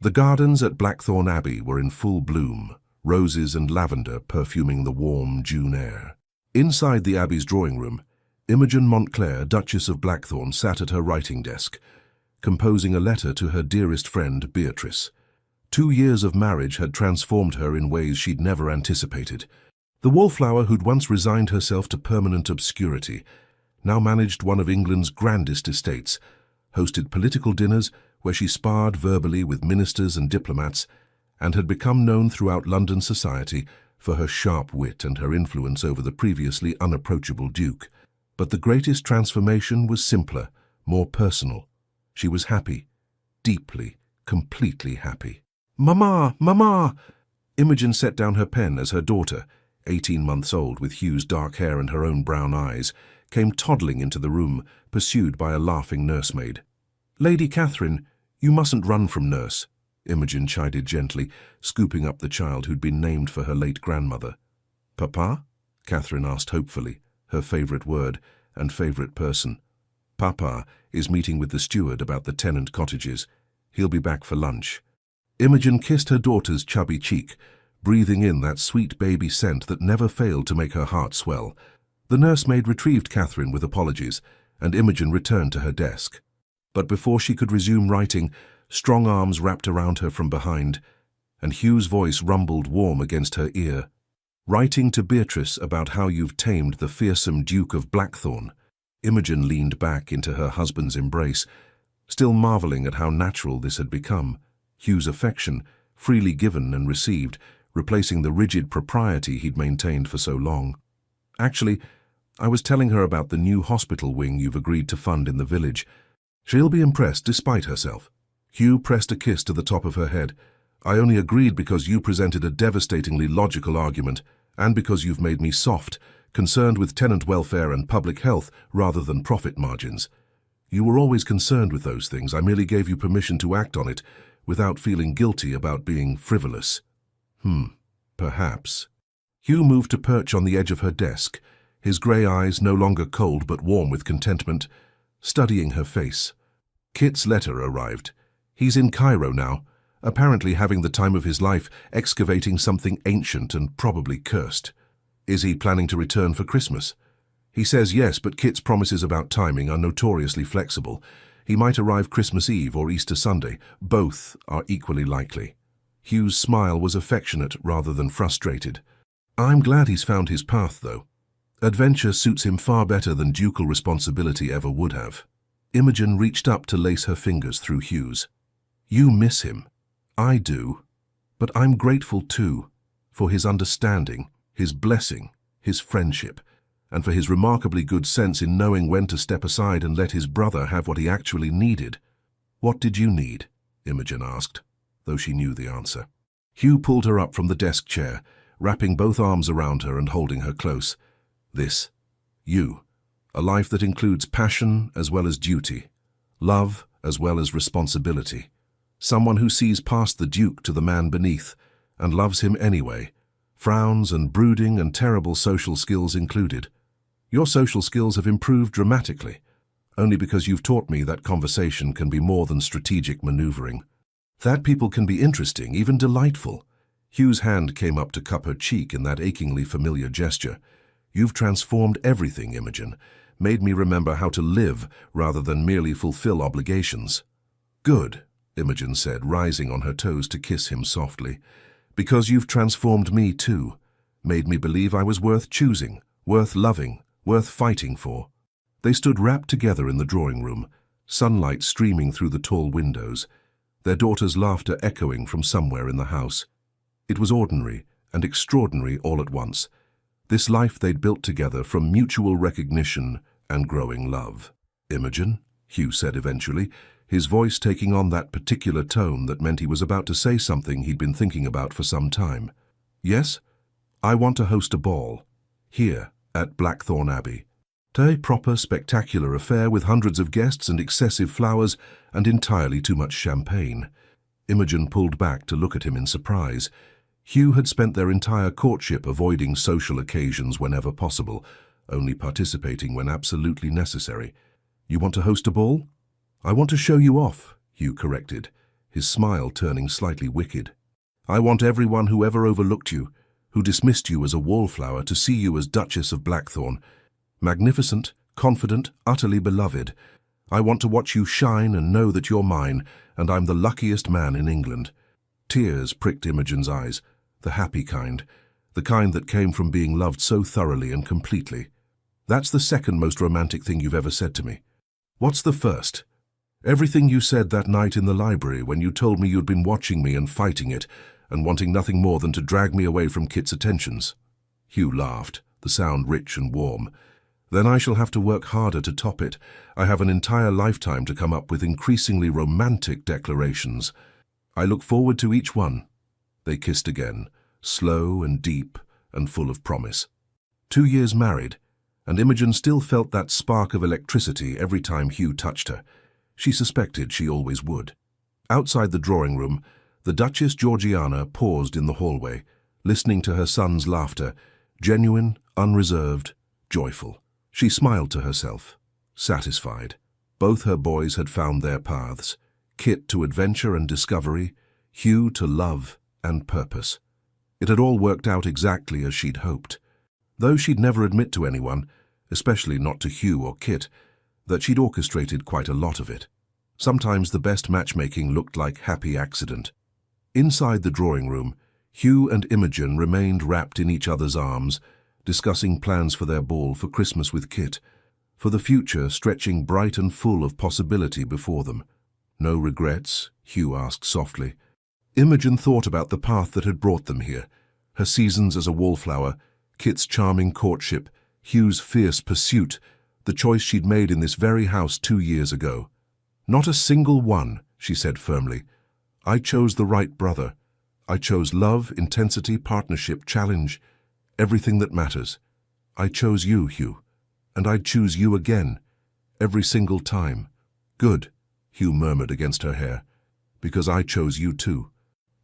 The gardens at Blackthorn Abbey were in full bloom, roses and lavender perfuming the warm June air. Inside the Abbey's drawing room, Imogen Montclair, Duchess of Blackthorn, sat at her writing desk, composing a letter to her dearest friend, Beatrice. 2 years of marriage had transformed her in ways she'd never anticipated. The wallflower who'd once resigned herself to permanent obscurity now managed one of England's grandest estates, hosted political dinners where she sparred verbally with ministers and diplomats, and had become known throughout London society for her sharp wit and her influence over the previously unapproachable Duke. But the greatest transformation was simpler, more personal. She was happy, deeply, completely happy. "Mama! Mama!" Imogen set down her pen as her daughter, 18 months old with Hugh's dark hair and her own brown eyes, came toddling into the room, pursued by a laughing nursemaid. "Lady Catherine, you mustn't run from nurse," Imogen chided gently, scooping up the child who'd been named for her late grandmother. "Papa?" Catherine asked hopefully, her favourite word and favourite person. "Papa is meeting with the steward about the tenant cottages. He'll be back for lunch." Imogen kissed her daughter's chubby cheek, breathing in that sweet baby scent that never failed to make her heart swell. The nursemaid retrieved Catherine with apologies, and Imogen returned to her desk. But before she could resume writing, strong arms wrapped around her from behind, and Hugh's voice rumbled warm against her ear. "Writing to Beatrice about how you've tamed the fearsome Duke of Blackthorn." Imogen leaned back into her husband's embrace, still marvelling at how natural this had become. Hugh's affection, freely given and received, replacing the rigid propriety he'd maintained for so long. "Actually, I was telling her about the new hospital wing you've agreed to fund in the village. She'll be impressed despite herself." Hugh pressed a kiss to the top of her head. "I only agreed because you presented a devastatingly logical argument, and because you've made me soft, concerned with tenant welfare and public health rather than profit margins. You were always concerned with those things. I merely gave you permission to act on it, without feeling guilty about being frivolous." Perhaps. Hugh moved to perch on the edge of her desk, his grey eyes no longer cold but warm with contentment, studying her face. Kit's letter arrived. He's in Cairo now, apparently having the time of his life, excavating something ancient and probably cursed. Is he planning to return for Christmas? He says yes, but Kit's promises about timing are notoriously flexible. He might arrive Christmas Eve or Easter Sunday. Both are equally likely. Hugh's smile was affectionate rather than frustrated. "I'm glad he's found his path, though. Adventure suits him far better than ducal responsibility ever would have." Imogen reached up to lace her fingers through Hugh's. "You miss him. I do. But I'm grateful too, for his understanding, his blessing, his friendship, and for his remarkably good sense in knowing when to step aside and let his brother have what he actually needed." "What did you need?" Imogen asked, though she knew the answer. Hugh pulled her up from the desk chair, wrapping both arms around her and holding her close. "This. You. A life that includes passion as well as duty, love as well as responsibility. Someone who sees past the Duke to the man beneath, and loves him anyway, frowns and brooding and terrible social skills included. Your social skills have improved dramatically, only because you've taught me that conversation can be more than strategic maneuvering. That people can be interesting, even delightful." Hugh's hand came up to cup her cheek in that achingly familiar gesture. You've transformed everything, Imogen, made me remember how to live rather than merely fulfill obligations. Good, Imogen said, rising on her toes to kiss him softly, because you've transformed me too, made me believe I was worth choosing, worth loving, worth fighting for. They stood wrapped together in the drawing room, sunlight streaming through the tall windows, their daughter's laughter echoing from somewhere in the house. It was ordinary and extraordinary all at once, this life they'd built together from mutual recognition and growing love. Imogen, Hugh said eventually, his voice taking on that particular tone that meant he was about to say something he'd been thinking about for some time. Yes, I want to host a ball, here at Blackthorn Abbey. A proper, spectacular affair with hundreds of guests and excessive flowers and entirely too much champagne. Imogen pulled back to look at him in surprise. Hugh had spent their entire courtship avoiding social occasions whenever possible, only participating when absolutely necessary. You want to host a ball? I want to show you off, Hugh corrected, his smile turning slightly wicked. I want everyone who ever overlooked you, who dismissed you as a wallflower, to see you as Duchess of Blackthorn. Magnificent, confident, utterly beloved. I want to watch you shine and know that you're mine, and I'm the luckiest man in England. Tears pricked Imogen's eyes, the happy kind, the kind that came from being loved so thoroughly and completely. That's the second most romantic thing you've ever said to me. What's the first? Everything you said that night in the library when you told me you'd been watching me and fighting it, and wanting nothing more than to drag me away from Kit's attentions. Hugh laughed, the sound rich and warm. Then I shall have to work harder to top it. I have an entire lifetime to come up with increasingly romantic declarations. I look forward to each one. They kissed again, slow and deep and full of promise. 2 years married, and Imogen still felt that spark of electricity every time Hugh touched her. She suspected she always would. Outside the drawing room, the Duchess Georgiana paused in the hallway, listening to her son's laughter, genuine, unreserved, joyful. She smiled to herself, satisfied. Both her boys had found their paths, Kit to adventure and discovery, Hugh to love and purpose. It had all worked out exactly as she'd hoped, though she'd never admit to anyone, especially not to Hugh or Kit, that she'd orchestrated quite a lot of it. Sometimes the best matchmaking looked like happy accident. Inside the drawing room, Hugh and Imogen remained wrapped in each other's arms, discussing plans for their ball for Christmas with Kit, for the future stretching bright and full of possibility before them. No regrets? Hugh asked softly. Imogen thought about the path that had brought them here, her seasons as a wallflower, Kit's charming courtship, Hugh's fierce pursuit, the choice she'd made in this very house 2 years ago. Not a single one, she said firmly. I chose the right brother. I chose love, intensity, partnership, challenge, everything that matters. I chose you, Hugh, and I'd choose you again, every single time. Good, Hugh murmured against her hair, because I chose you too.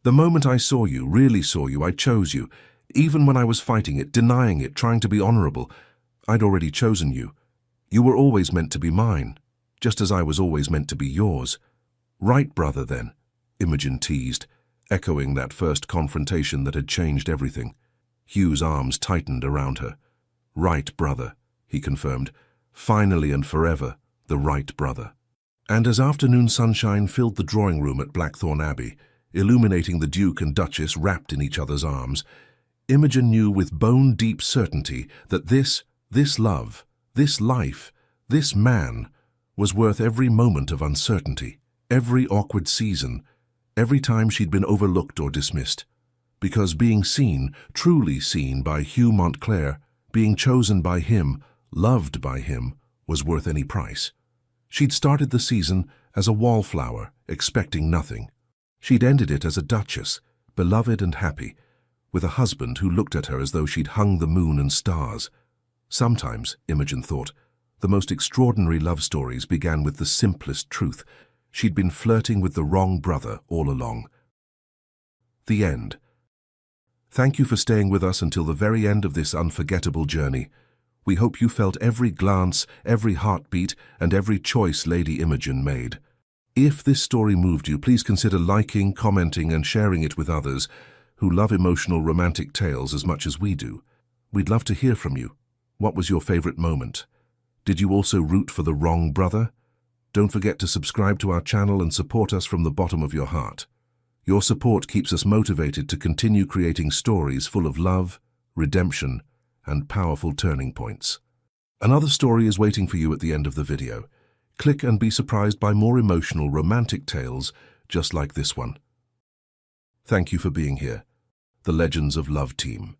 The moment I saw you, really saw you, I chose you. Even when I was fighting it, denying it, trying to be honorable, I'd already chosen you. You were always meant to be mine, just as I was always meant to be yours. Right, brother, then, Imogen teased, echoing that first confrontation that had changed everything. Hugh's arms tightened around her. Right, brother, he confirmed. Finally and forever, the right brother. And as afternoon sunshine filled the drawing room at Blackthorn Abbey, illuminating the Duke and Duchess wrapped in each other's arms, Imogen knew with bone-deep certainty that this love, this life, this man was worth every moment of uncertainty, every awkward season, every time she'd been overlooked or dismissed. Because being seen, truly seen by Hugh Montclair, being chosen by him, loved by him, was worth any price. She'd started the season as a wallflower, expecting nothing. She'd ended it as a duchess, beloved and happy, with a husband who looked at her as though she'd hung the moon and stars. Sometimes, Imogen thought, the most extraordinary love stories began with the simplest truth. She'd been flirting with the wrong brother all along. The end. Thank you for staying with us until the very end of this unforgettable journey. We hope you felt every glance, every heartbeat, and every choice Lady Imogen made. If this story moved you, please consider liking, commenting, and sharing it with others who love emotional romantic tales as much as we do. We'd love to hear from you. What was your favorite moment? Did you also root for the wrong brother? Don't forget to subscribe to our channel and support us from the bottom of your heart. Your support keeps us motivated to continue creating stories full of love, redemption, and powerful turning points. Another story is waiting for you at the end of the video. Click and be surprised by more emotional romantic tales just like this one. Thank you for being here. The Legends of Love team.